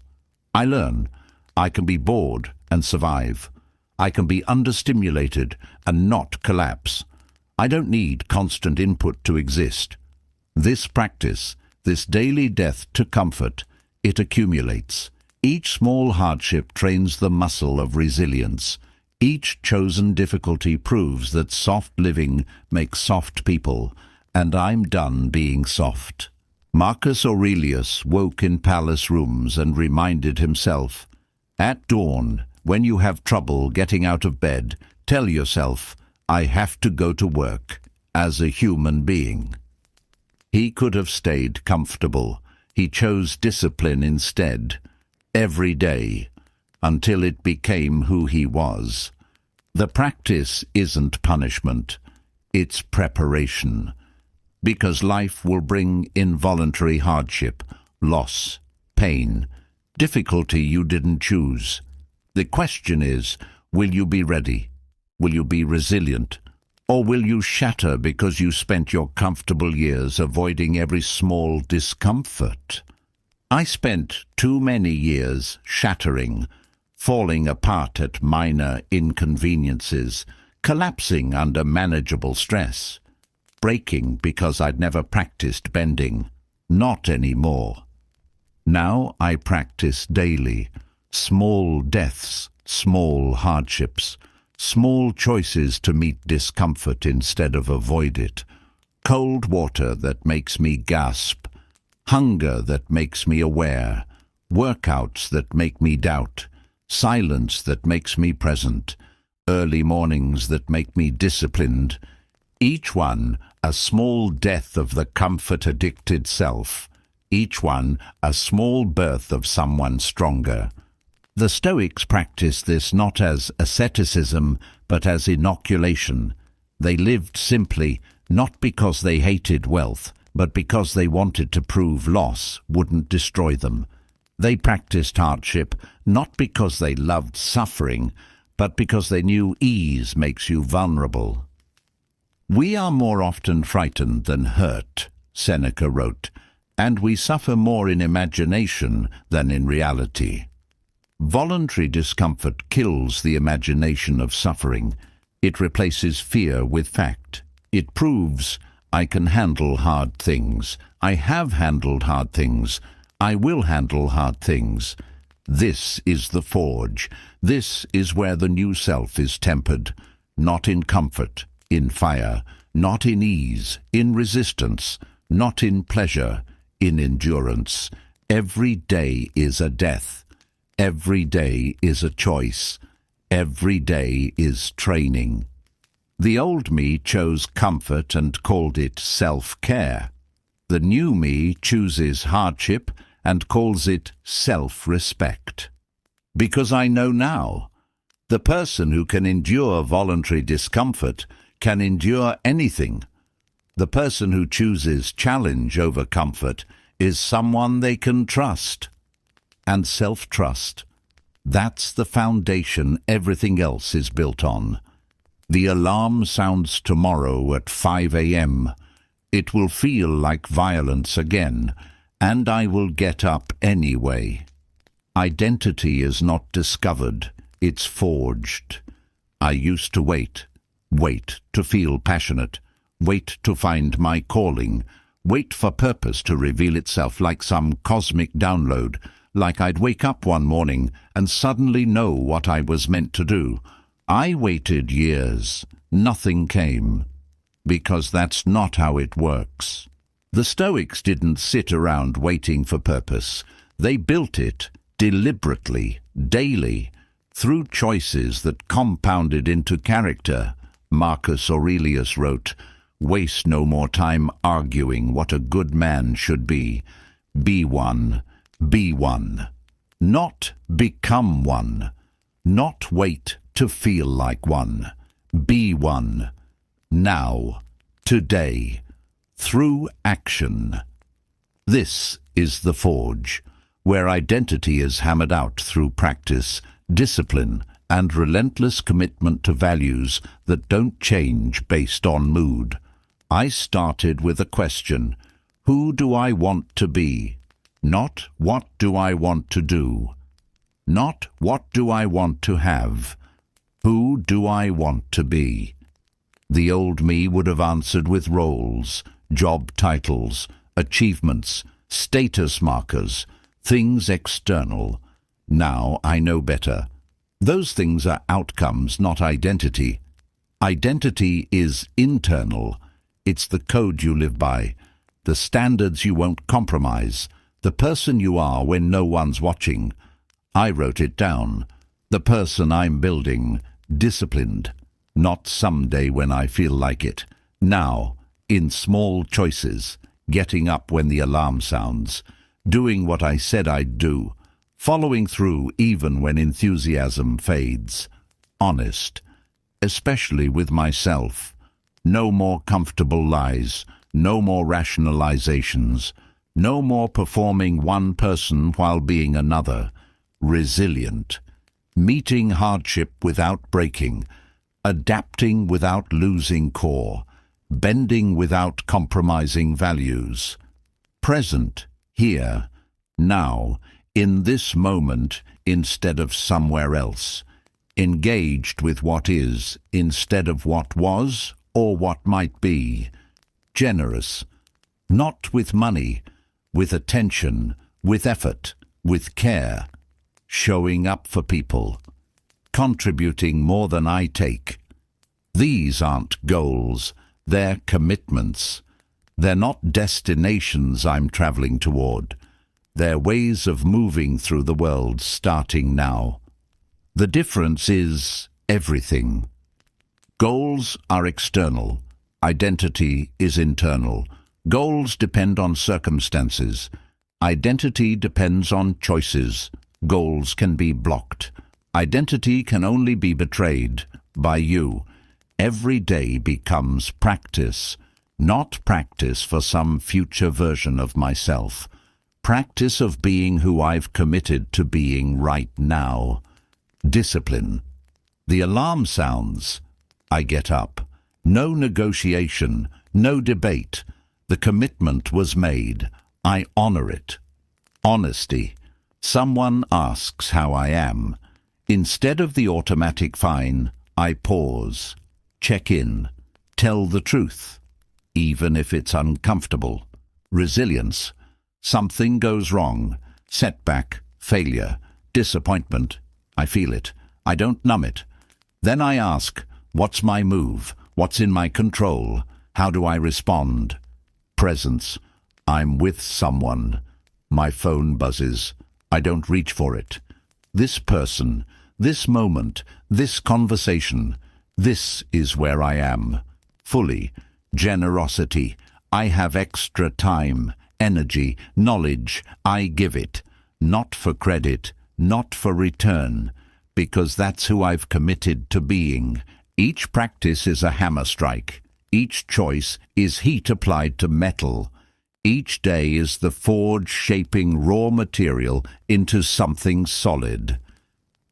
I learn. I can be bored and survive. I can be understimulated and not collapse. I don't need constant input to exist. This practice, this daily death to comfort, it accumulates. Each small hardship trains the muscle of resilience. Each chosen difficulty proves that soft living makes soft people, and I'm done being soft. Marcus Aurelius woke in palace rooms and reminded himself, at dawn, when you have trouble getting out of bed, tell yourself, I have to go to work as a human being. He could have stayed comfortable. He chose discipline instead. Every day, until it became who he was. The practice isn't punishment, it's preparation. Because life will bring involuntary hardship, loss, pain, difficulty you didn't choose. The question is, will you be ready? Will you be resilient? Or will you shatter because you spent your comfortable years avoiding every small discomfort? I spent too many years shattering, falling apart at minor inconveniences, collapsing under manageable stress, breaking because I'd never practiced bending. Not anymore. Now I practice daily, small deaths, small hardships, small choices to meet discomfort instead of avoid it, cold water that makes me gasp, hunger that makes me aware, workouts that make me doubt, silence that makes me present, early mornings that make me disciplined, each one a small death of the comfort-addicted self, each one a small birth of someone stronger. The Stoics practiced this not as asceticism, but as inoculation. They lived simply, not because they hated wealth, but because they wanted to prove loss wouldn't destroy them. They practiced hardship not because they loved suffering, but because they knew ease makes you vulnerable. We are more often frightened than hurt, Seneca wrote, and we suffer more in imagination than in reality. Voluntary discomfort kills the imagination of suffering. It replaces fear with fact. It proves I can handle hard things. I have handled hard things. I will handle hard things. This is the forge. This is where the new self is tempered. Not in comfort, in fire. Not in ease, in resistance. Not in pleasure, in endurance. Every day is a death. Every day is a choice. Every day is training. The old me chose comfort and called it self-care. The new me chooses hardship and calls it self-respect. Because I know now, the person who can endure voluntary discomfort can endure anything. The person who chooses challenge over comfort is someone they can trust. And self-trust, that's the foundation everything else is built on. The alarm sounds tomorrow at 5 a.m. It will feel like violence again, and I will get up anyway. Identity is not discovered, it's forged. I used to wait to feel passionate, wait to find my calling, wait for purpose to reveal itself like some cosmic download, like I'd wake up one morning and suddenly know what I was meant to do. I waited years. Nothing came. Because that's not how it works. The Stoics didn't sit around waiting for purpose. They built it deliberately, daily, through choices that compounded into character. Marcus Aurelius wrote, "Waste no more time arguing what a good man should be. Be one. Be one. Not become one. Not wait to feel like one. Be one. Now. Today. Through action. This is the forge, where identity is hammered out through practice, discipline, and relentless commitment to values that don't change based on mood. I started with a question: who do I want to be? Not what do I want to do? Not what do I want to have? Who do I want to be? The old me would have answered with roles, job titles, achievements, status markers, things external. Now I know better. Those things are outcomes, not identity. Identity is internal. It's the code you live by, the standards you won't compromise, the person you are when no one's watching. I wrote it down. The person I'm building, disciplined. Not someday when I feel like it. Now, in small choices, getting up when the alarm sounds, doing what I said I'd do, following through even when enthusiasm fades. Honest, especially with myself. No more comfortable lies, no more rationalizations, no more performing one person while being another. Resilient, meeting hardship without breaking, adapting without losing core, bending without compromising values. Present, here, now, in this moment instead of somewhere else. Engaged with what is instead of what was or what might be. Generous, not with money, with attention, with effort, with care. Showing up for people. Contributing more than I take. These aren't goals, they're commitments. They're not destinations I'm traveling toward. They're ways of moving through the world starting now. The difference is everything. Goals are external. Identity is internal. Goals depend on circumstances. Identity depends on choices. Goals can be blocked. Identity can only be betrayed by you. Every day becomes practice, not practice for some future version of myself. Practice of being who I've committed to being right now. Discipline. The alarm sounds. I get up. No negotiation, no debate. The commitment was made. I honor it. Honesty. Someone asks how I am. Instead of the automatic fine, I pause, check in, tell the truth, even if it's uncomfortable. Resilience. Something goes wrong. Setback, failure, disappointment. I feel it. I don't numb it. Then I ask, what's my move? What's in my control? How do I respond? Presence. I'm with someone. My phone buzzes. I don't reach for it. This person, this moment, this conversation, this is where I am. Fully. Generosity. I have extra time, energy, knowledge. I give it. Not for credit, not for return, because that's who I've committed to being. Each practice is a hammer strike. Each choice is heat applied to metal. Each day is the forge shaping raw material into something solid.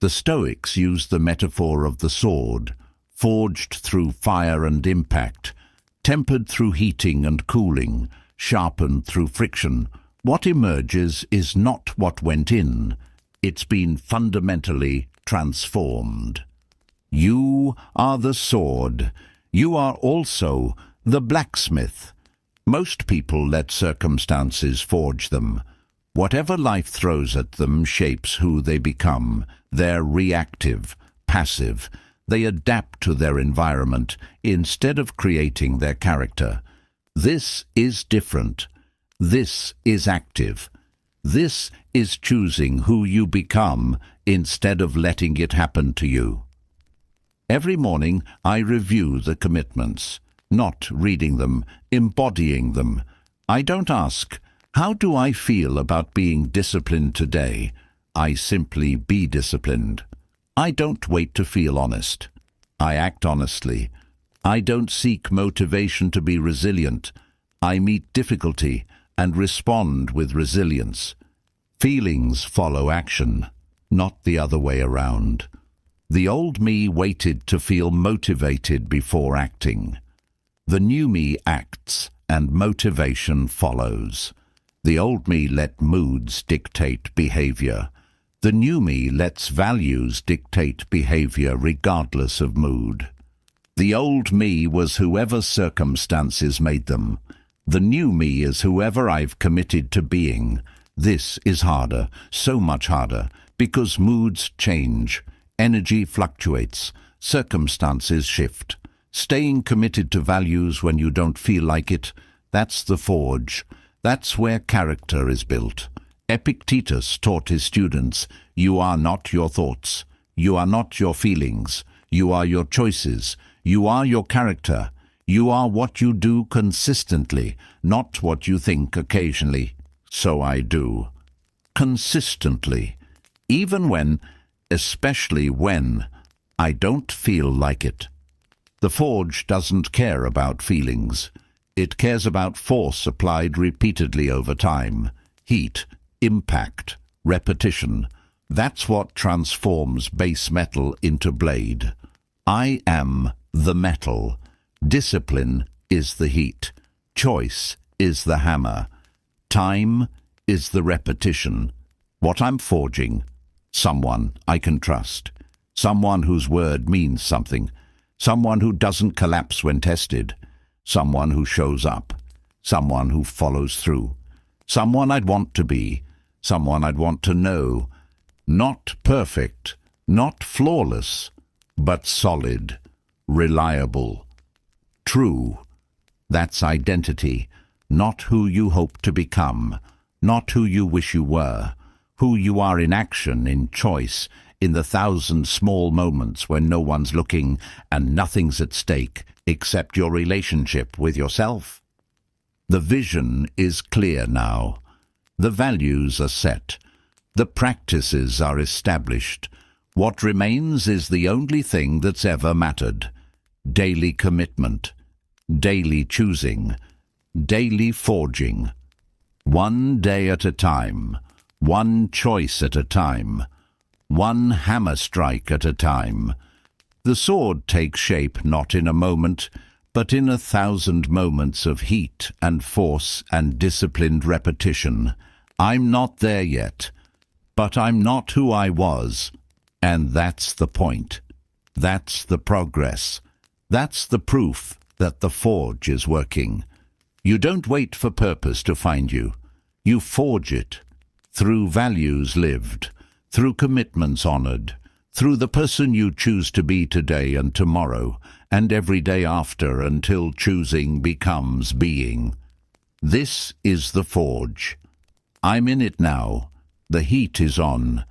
The Stoics used the metaphor of the sword, forged through fire and impact, tempered through heating and cooling, sharpened through friction. What emerges is not what went in. It's been fundamentally transformed. You are the sword. You are also the blacksmith. Most people let circumstances forge them. Whatever life throws at them shapes who they become. They're reactive, passive. They adapt to their environment instead of creating their character. This is different. This is active. This is choosing who you become instead of letting it happen to you. Every morning I review the commitments. Not reading them, embodying them. I don't ask, How do I feel about being disciplined today? I simply be disciplined. I don't wait to feel honest. I act honestly. I don't seek motivation to be resilient. I meet difficulty and respond with resilience. Feelings follow action, not the other way around. The old me waited to feel motivated before acting. The new me acts, and motivation follows. The old me let moods dictate behavior. The new me lets values dictate behavior regardless of mood. The old me was whoever circumstances made them. The new me is whoever I've committed to being. This is harder, so much harder, because moods change, energy fluctuates, circumstances shift. Staying committed to values when you don't feel like it, that's the forge. That's where character is built. Epictetus taught his students, you are not your thoughts, you are not your feelings, you are your choices, you are your character, you are what you do consistently, not what you think occasionally. So I do. Consistently. Even when, especially when, I don't feel like it. The forge doesn't care about feelings. It cares about force applied repeatedly over time. Heat, impact, repetition. That's what transforms base metal into blade. I am the metal. Discipline is the heat. Choice is the hammer. Time is the repetition. What I'm forging, someone I can trust. Someone whose word means something. Someone who doesn't collapse when tested. Someone who shows up. Someone who follows through. Someone I'd want to be. Someone I'd want to know. Not perfect, not flawless, but solid, reliable, true. That's identity, not who you hope to become, not who you wish you were, who you are in action, in choice, in the 1,000 small moments when no one's looking and nothing's at stake except your relationship with yourself. The vision is clear now. The values are set. The practices are established. What remains is the only thing that's ever mattered. Daily commitment, daily choosing, daily forging. One day at a time, one choice at a time, one hammer strike at a time. The sword takes shape not in a moment, but in 1,000 moments of heat and force and disciplined repetition. I'm not there yet, but I'm not who I was, and that's the point. That's the progress. That's the proof that the forge is working. You don't wait for purpose to find you. You forge it through values lived, through commitments honored, through the person you choose to be today and tomorrow, and every day after until choosing becomes being. This is the forge. I'm in it now. The heat is on.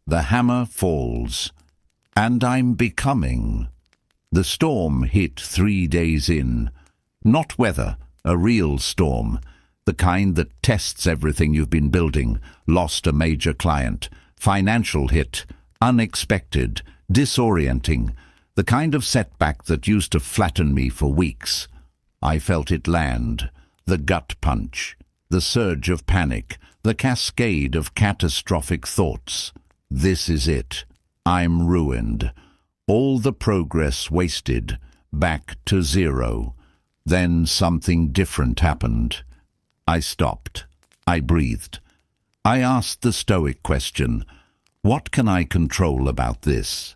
The hammer falls. And I'm becoming. The storm hit 3 days in. Not weather, a real storm. The kind that tests everything you've been building. Lost a major client. Financial hit. Unexpected. Disorienting. The kind of setback that used to flatten me for weeks. I felt it land. The gut punch. The surge of panic. The cascade of catastrophic thoughts. This is it. I'm ruined. All the progress wasted. Back to zero. Then something different happened. I stopped. I breathed. I asked the Stoic question, what can I control about this?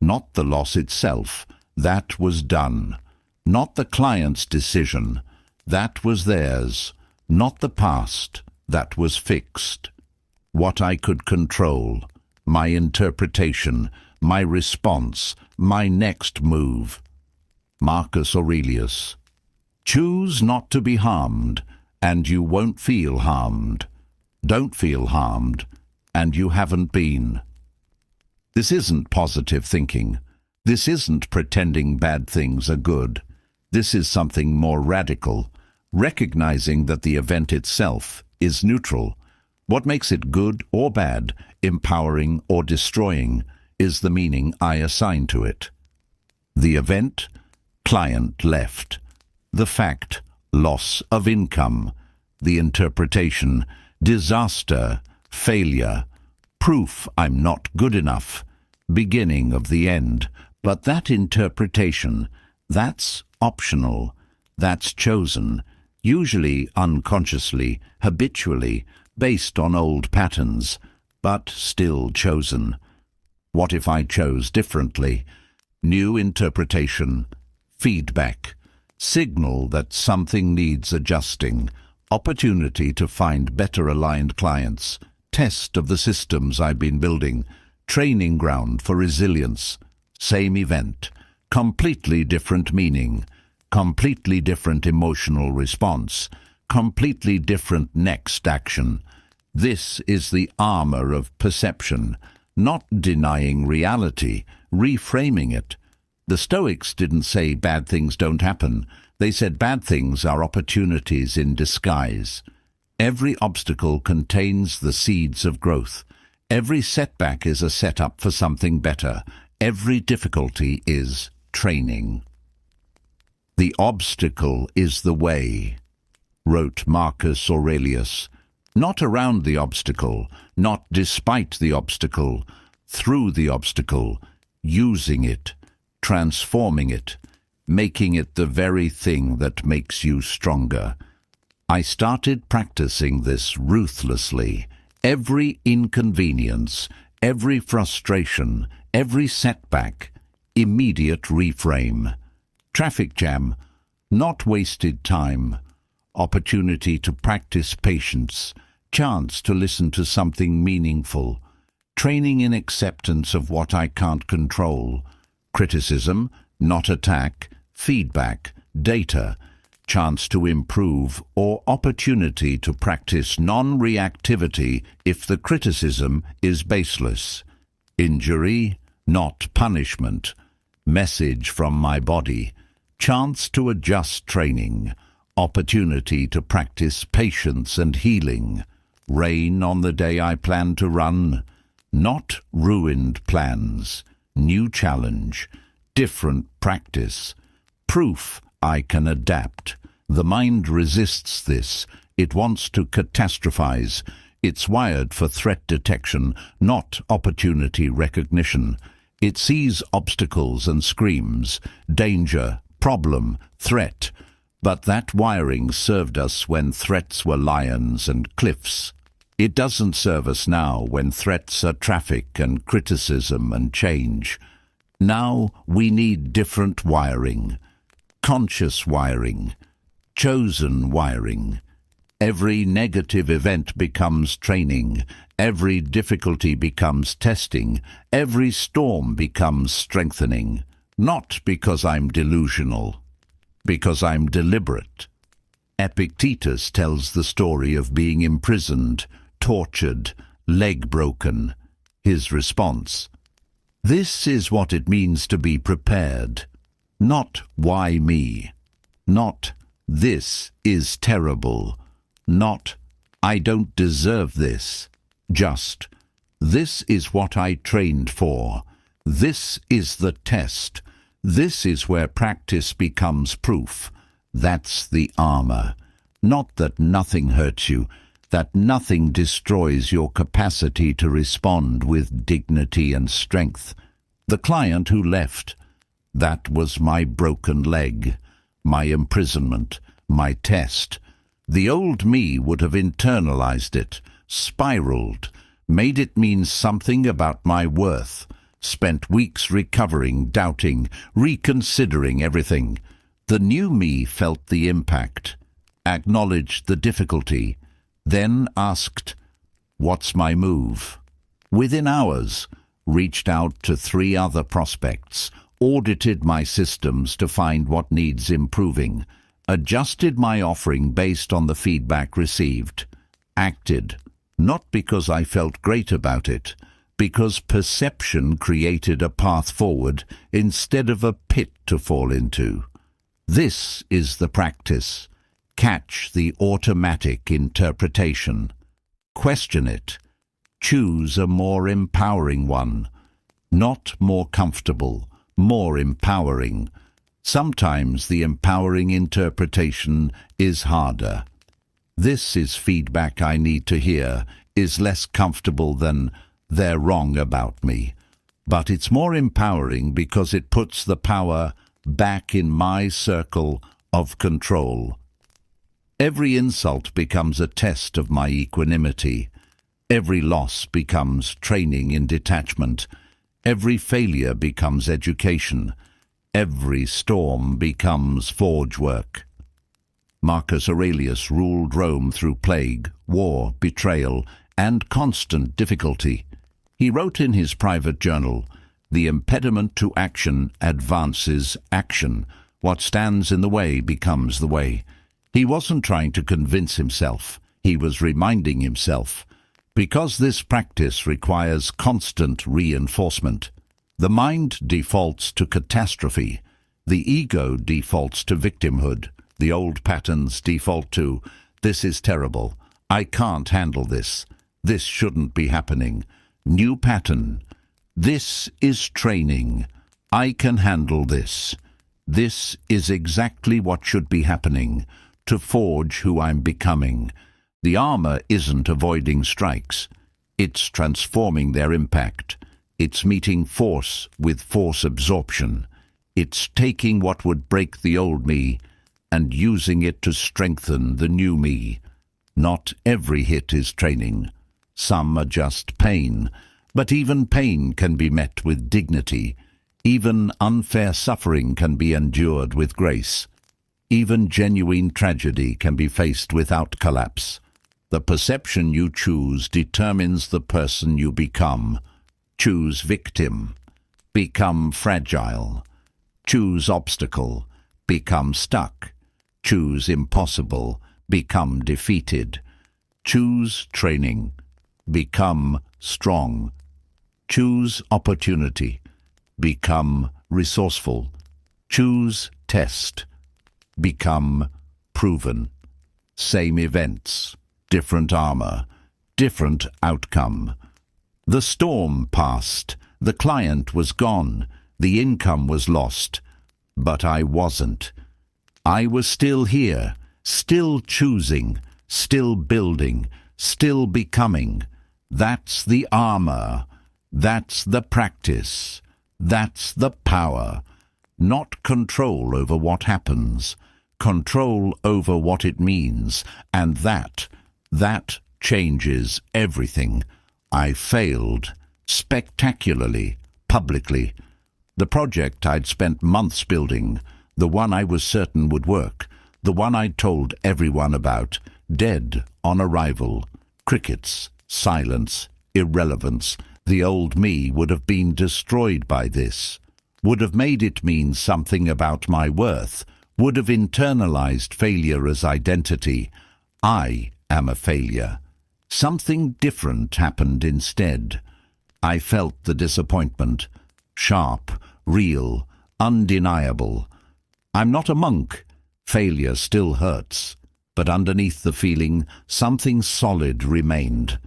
Not the loss itself. That was done. Not the client's decision. That was theirs. Not the past. That was fixed. What I could control. My interpretation. My response. My next move. Marcus Aurelius. Choose not to be harmed, and you won't feel harmed. Don't feel harmed, and you haven't been. This isn't positive thinking. This isn't pretending bad things are good. This is something more radical, recognizing that the event itself is neutral. What makes it good or bad, empowering or destroying, is the meaning I assign to it. The event, client left. The fact, loss of income. The interpretation, disaster, failure. Proof I'm not good enough. Beginning of the end. But that interpretation, that's optional. That's chosen, usually unconsciously, habitually, based on old patterns, but still chosen. What if I chose differently? New interpretation, feedback, signal that something needs adjusting, opportunity to find better aligned clients, test of the systems I've been building, training ground for resilience. Same event, completely different meaning, completely different emotional response, completely different next action. This is the armor of perception, not denying reality, reframing it. The Stoics didn't say bad things don't happen. They said bad things are opportunities in disguise. Every obstacle contains the seeds of growth. Every setback is a setup for something better. Every difficulty is training. The obstacle is the way, wrote Marcus Aurelius. Not around the obstacle, not despite the obstacle, through the obstacle, using it, transforming it, making it the very thing that makes you stronger. I started practicing this ruthlessly. Every inconvenience, every frustration, every setback, immediate reframe. Traffic jam, not wasted time. Opportunity to practice patience, chance to listen to something meaningful, training in acceptance of what I can't control, criticism, not attack, feedback, data, chance to improve, or opportunity to practice non-reactivity if the criticism is baseless, injury, not punishment, message from my body, chance to adjust training, opportunity to practice patience and healing, rain on the day I plan to run, not ruined plans, new challenge, different practice, proof I can adapt. The mind resists this. It wants to catastrophize. It's wired for threat detection, not opportunity recognition. It sees obstacles and screams, danger, problem, threat. But that wiring served us when threats were lions and cliffs. It doesn't serve us now when threats are traffic and criticism and change. Now we need different wiring. Conscious wiring. Chosen wiring. Every negative event becomes training. Every difficulty becomes testing. Every storm becomes strengthening. Not because I'm delusional, because I'm deliberate. Epictetus tells the story of being imprisoned, tortured, leg broken. His response: this is what it means to be prepared. Not why me. Not this is terrible. Not I don't deserve this. Just this is what I trained for. This is the test. This is where practice becomes proof. That's the armor. Not that nothing hurts you, that nothing destroys your capacity to respond with dignity and strength. The client who left, that was my broken leg, my imprisonment, my test. The old me would have internalized it, spiraled, made it mean something about my worth, spent weeks recovering, doubting, reconsidering everything. The new me felt the impact, acknowledged the difficulty, then asked, what's my move? Within hours, reached out to 3 other prospects, audited my systems to find what needs improving, adjusted my offering based on the feedback received, acted, not because I felt great about it, because perception created a path forward instead of a pit to fall into. This is the practice. Catch the automatic interpretation. Question it. Choose a more empowering one. Not more comfortable, more empowering. Sometimes the empowering interpretation is harder. This is feedback I need to hear, is less comfortable than they're wrong about me. But it's more empowering because it puts the power back in my circle of control. Every insult becomes a test of my equanimity. Every loss becomes training in detachment. Every failure becomes education. Every storm becomes forge work. Marcus Aurelius ruled Rome through plague, war, betrayal, and constant difficulty. He wrote in his private journal, "The impediment to action advances action. What stands in the way becomes the way." He wasn't trying to convince himself. He was reminding himself. Because this practice requires constant reinforcement. The mind defaults to catastrophe. The ego defaults to victimhood. The old patterns default to, "This is terrible. I can't handle this. This shouldn't be happening." New pattern. "This is training. I can handle this. This is exactly what should be happening, to forge who I'm becoming." The armor isn't avoiding strikes. It's transforming their impact. It's meeting force with force absorption. It's taking what would break the old me and using it to strengthen the new me. Not every hit is training. Some are just pain. But even pain can be met with dignity. Even unfair suffering can be endured with grace. Even genuine tragedy can be faced without collapse. The perception you choose determines the person you become. Choose victim. Become fragile. Choose obstacle. Become stuck. Choose impossible. Become defeated. Choose training. Become strong. Choose opportunity. Become resourceful. Choose test. Become proven. Same events, different armor, different outcome. The storm passed. The client was gone. The income was lost. But I wasn't. I was still here, still choosing, still building, still becoming. That's the armor. That's the practice. That's the power. Not control over what happens. Control over what it means. And that changes everything. I failed. Spectacularly. Publicly. The project I'd spent months building. The one I was certain would work. The one I'd told everyone about. Dead on arrival. Crickets. Silence. Irrelevance. The old me would have been destroyed by this. Would have made it mean something about my worth. Would have internalized failure as identity. I am a failure. Something different happened instead. I felt the disappointment. Sharp, real, undeniable. I'm not a monk. Failure still hurts. But underneath the feeling, something solid remained.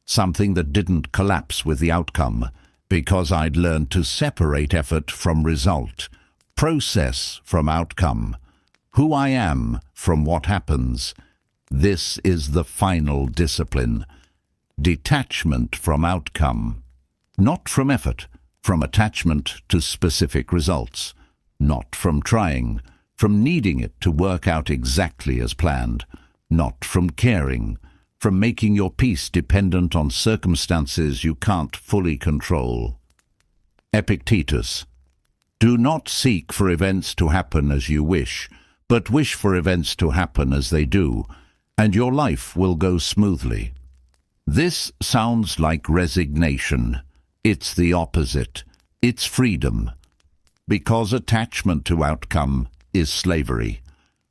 Something that didn't collapse with the outcome, because I'd learned to separate effort from result, process from outcome, who I am from what happens. This is the final discipline. Detachment from outcome. Not from effort, from attachment to specific results. Not from trying, from needing it to work out exactly as planned. Not from caring, from making your peace dependent on circumstances you can't fully control. Epictetus. Do not seek for events to happen as you wish, but wish for events to happen as they do, and your life will go smoothly. This sounds like resignation. It's the opposite. It's freedom. Because attachment to outcome is slavery.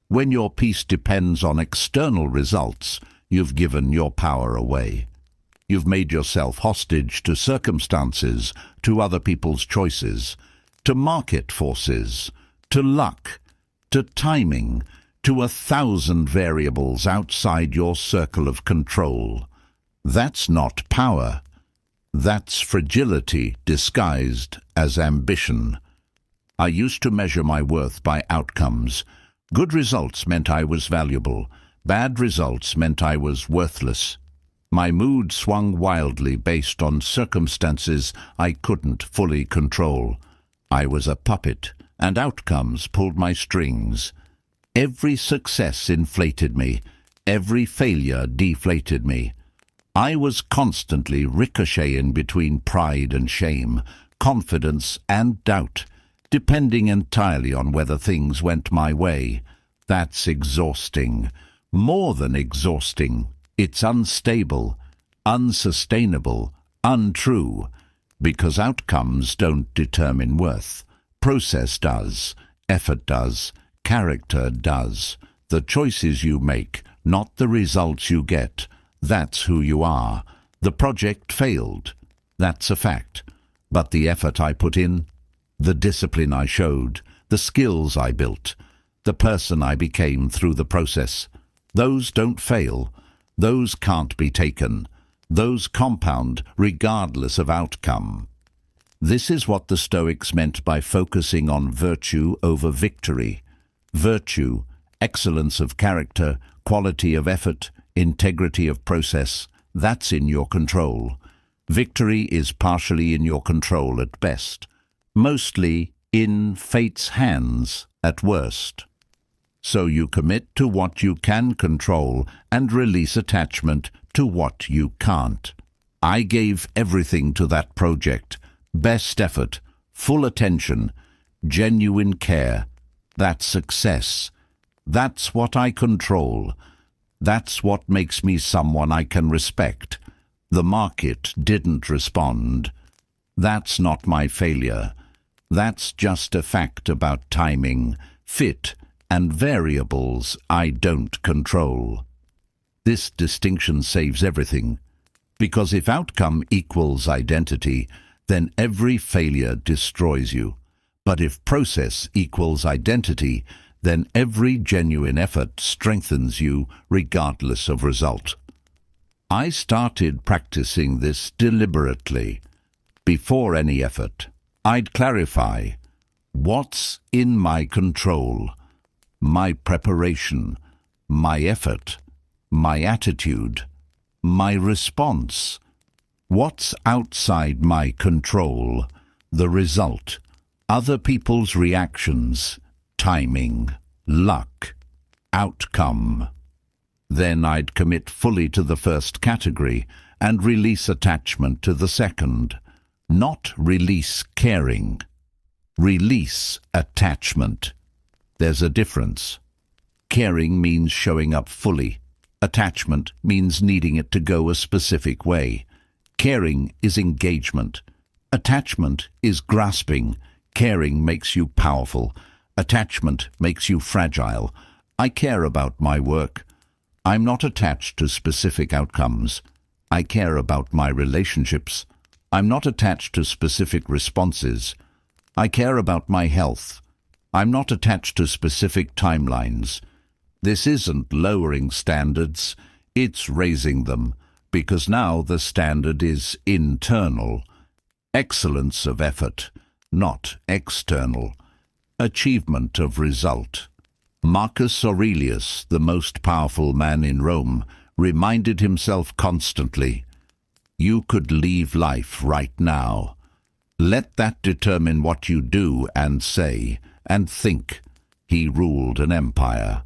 When your peace depends on external results, you've given your power away. You've made yourself hostage to circumstances, to other people's choices, to market forces, to luck, to timing, to 1,000 variables outside your circle of control. That's not power. That's fragility disguised as ambition. I used to measure my worth by outcomes. Good results meant I was valuable. Bad results meant I was worthless. My mood swung wildly based on circumstances I couldn't fully control. I was a puppet, and outcomes pulled my strings. Every success inflated me. Every failure deflated me. I was constantly ricocheting between pride and shame, confidence and doubt, depending entirely on whether things went my way. That's exhausting. More than exhausting. It's unstable, unsustainable, untrue, because outcomes don't determine worth. Process does, effort does, character does. The choices you make, not the results you get. That's who you are. The project failed. That's a fact. But the effort I put in, the discipline I showed, the skills I built, the person I became through the process, those don't fail. Those can't be taken. Those compound regardless of outcome. This is what the Stoics meant by focusing on virtue over victory. Virtue, excellence of character, quality of effort, integrity of process, that's in your control. Victory is partially in your control at best, mostly in fate's hands at worst. So you commit to what you can control and release attachment to what you can't. I gave everything to that project, best effort, full attention, genuine care. That's success. That's what I control. That's what makes me someone I can respect. The market didn't respond. That's not my failure. That's just a fact about timing, fit, and variables I don't control. This distinction saves everything, because if outcome equals identity, then every failure destroys you. But if process equals identity, then every genuine effort strengthens you regardless of result. I started practicing this deliberately. Before any effort, I'd clarify what's in my control, my preparation, my effort, my attitude, my response. What's outside my control, the result, other people's reactions, timing, luck, outcome. Then I'd commit fully to the first category and release attachment to the second. Not release caring. Release attachment. There's a difference. Caring means showing up fully. Attachment means needing it to go a specific way. Caring is engagement. Attachment is grasping. Caring makes you powerful. Attachment makes you fragile. I care about my work. I'm not attached to specific outcomes. I care about my relationships. I'm not attached to specific responses. I care about my health. I'm not attached to specific timelines. This isn't lowering standards, it's raising them, because now the standard is internal. Excellence of effort, not external. Achievement of result. Marcus Aurelius, the most powerful man in Rome, reminded himself constantly, you could leave life right now. Let that determine what you do and say and think. He ruled an empire.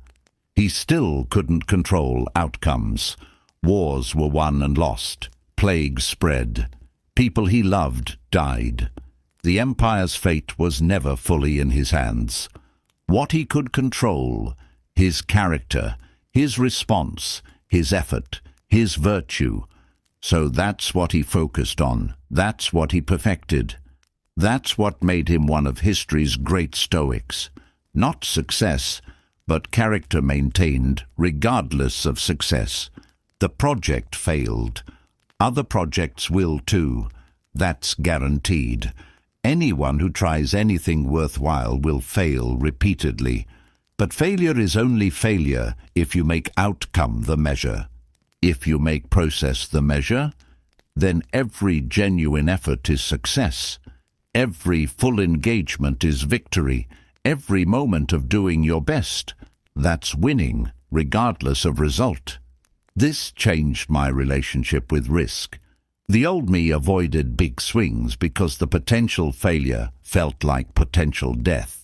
He still couldn't control outcomes. Wars were won and lost. Plagues spread. People he loved died. The empire's fate was never fully in his hands. What he could control, his character, his response, his effort, his virtue. So that's what he focused on. That's what he perfected. That's what made him one of history's great Stoics. Not success, but character maintained regardless of success. The project failed. Other projects will too. That's guaranteed. Anyone who tries anything worthwhile will fail repeatedly. But failure is only failure if you make outcome the measure. If you make process the measure, then every genuine effort is success. Every full engagement is victory. Every moment of doing your best, that's winning, regardless of result. This changed my relationship with risk. The old me avoided big swings because the potential failure felt like potential death.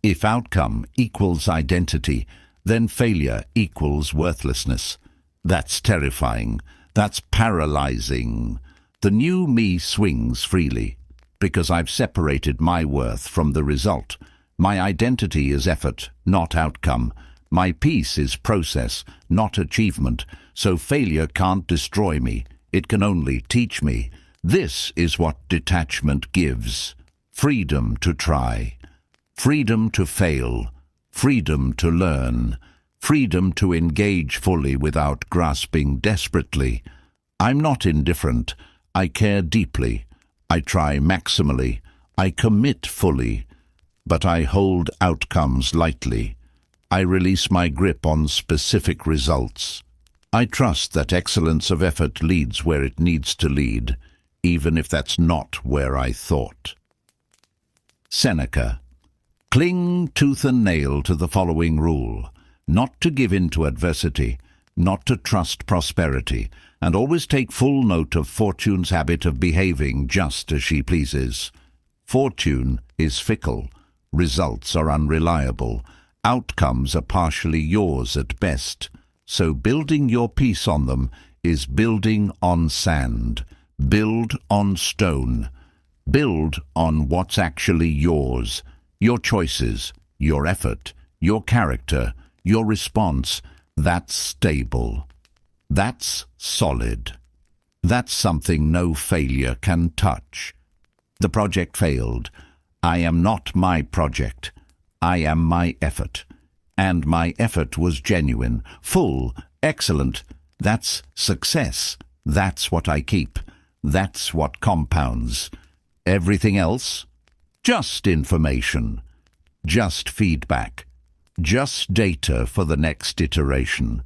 If outcome equals identity, then failure equals worthlessness. That's terrifying. That's paralyzing. The new me swings freely because I've separated my worth from the result. My identity is effort, not outcome. My peace is process, not achievement. So failure can't destroy me. It can only teach me. This is what detachment gives. Freedom to try. Freedom to fail. Freedom to learn. Freedom to engage fully without grasping desperately. I'm not indifferent. I care deeply. I try maximally. I commit fully. But I hold outcomes lightly. I release my grip on specific results. I trust that excellence of effort leads where it needs to lead, even if that's not where I thought. Seneca. Cling tooth and nail to the following rule: not to give in to adversity, not to trust prosperity, and always take full note of Fortune's habit of behaving just as she pleases. Fortune is fickle. Results are unreliable. Outcomes are partially yours at best. So building your peace on them is building on sand. Build on stone. Build on what's actually yours. Your choices, your effort, your character, your response. That's stable. That's solid. That's something no failure can touch. The project failed. I am not my project. I am my effort. And my effort was genuine, full, excellent. That's success. That's what I keep. That's what compounds. Everything else? Just information. Just feedback. Just data for the next iteration.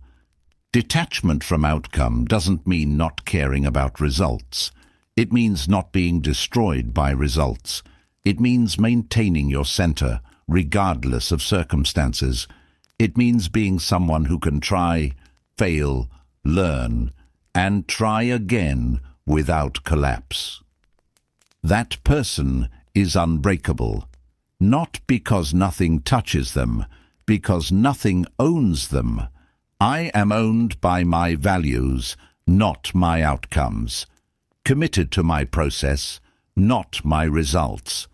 Detachment from outcome doesn't mean not caring about results. It means not being destroyed by results. It means maintaining your center, regardless of circumstances. It means being someone who can try, fail, learn, and try again without collapse. That person is unbreakable, not because nothing touches them, because nothing owns them. I am owned by my values, not my outcomes. Committed to my process, not my results.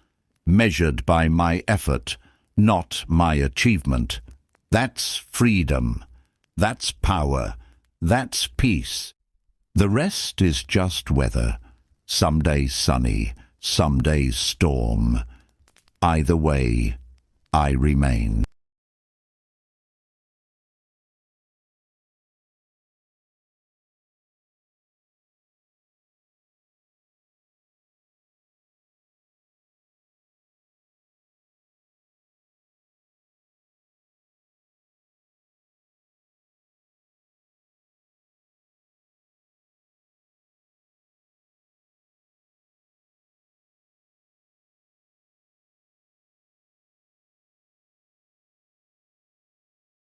Measured by my effort, not my achievement. That's freedom. That's power. That's peace. The rest is just weather. Some days sunny, some days storm. Either way, I remain.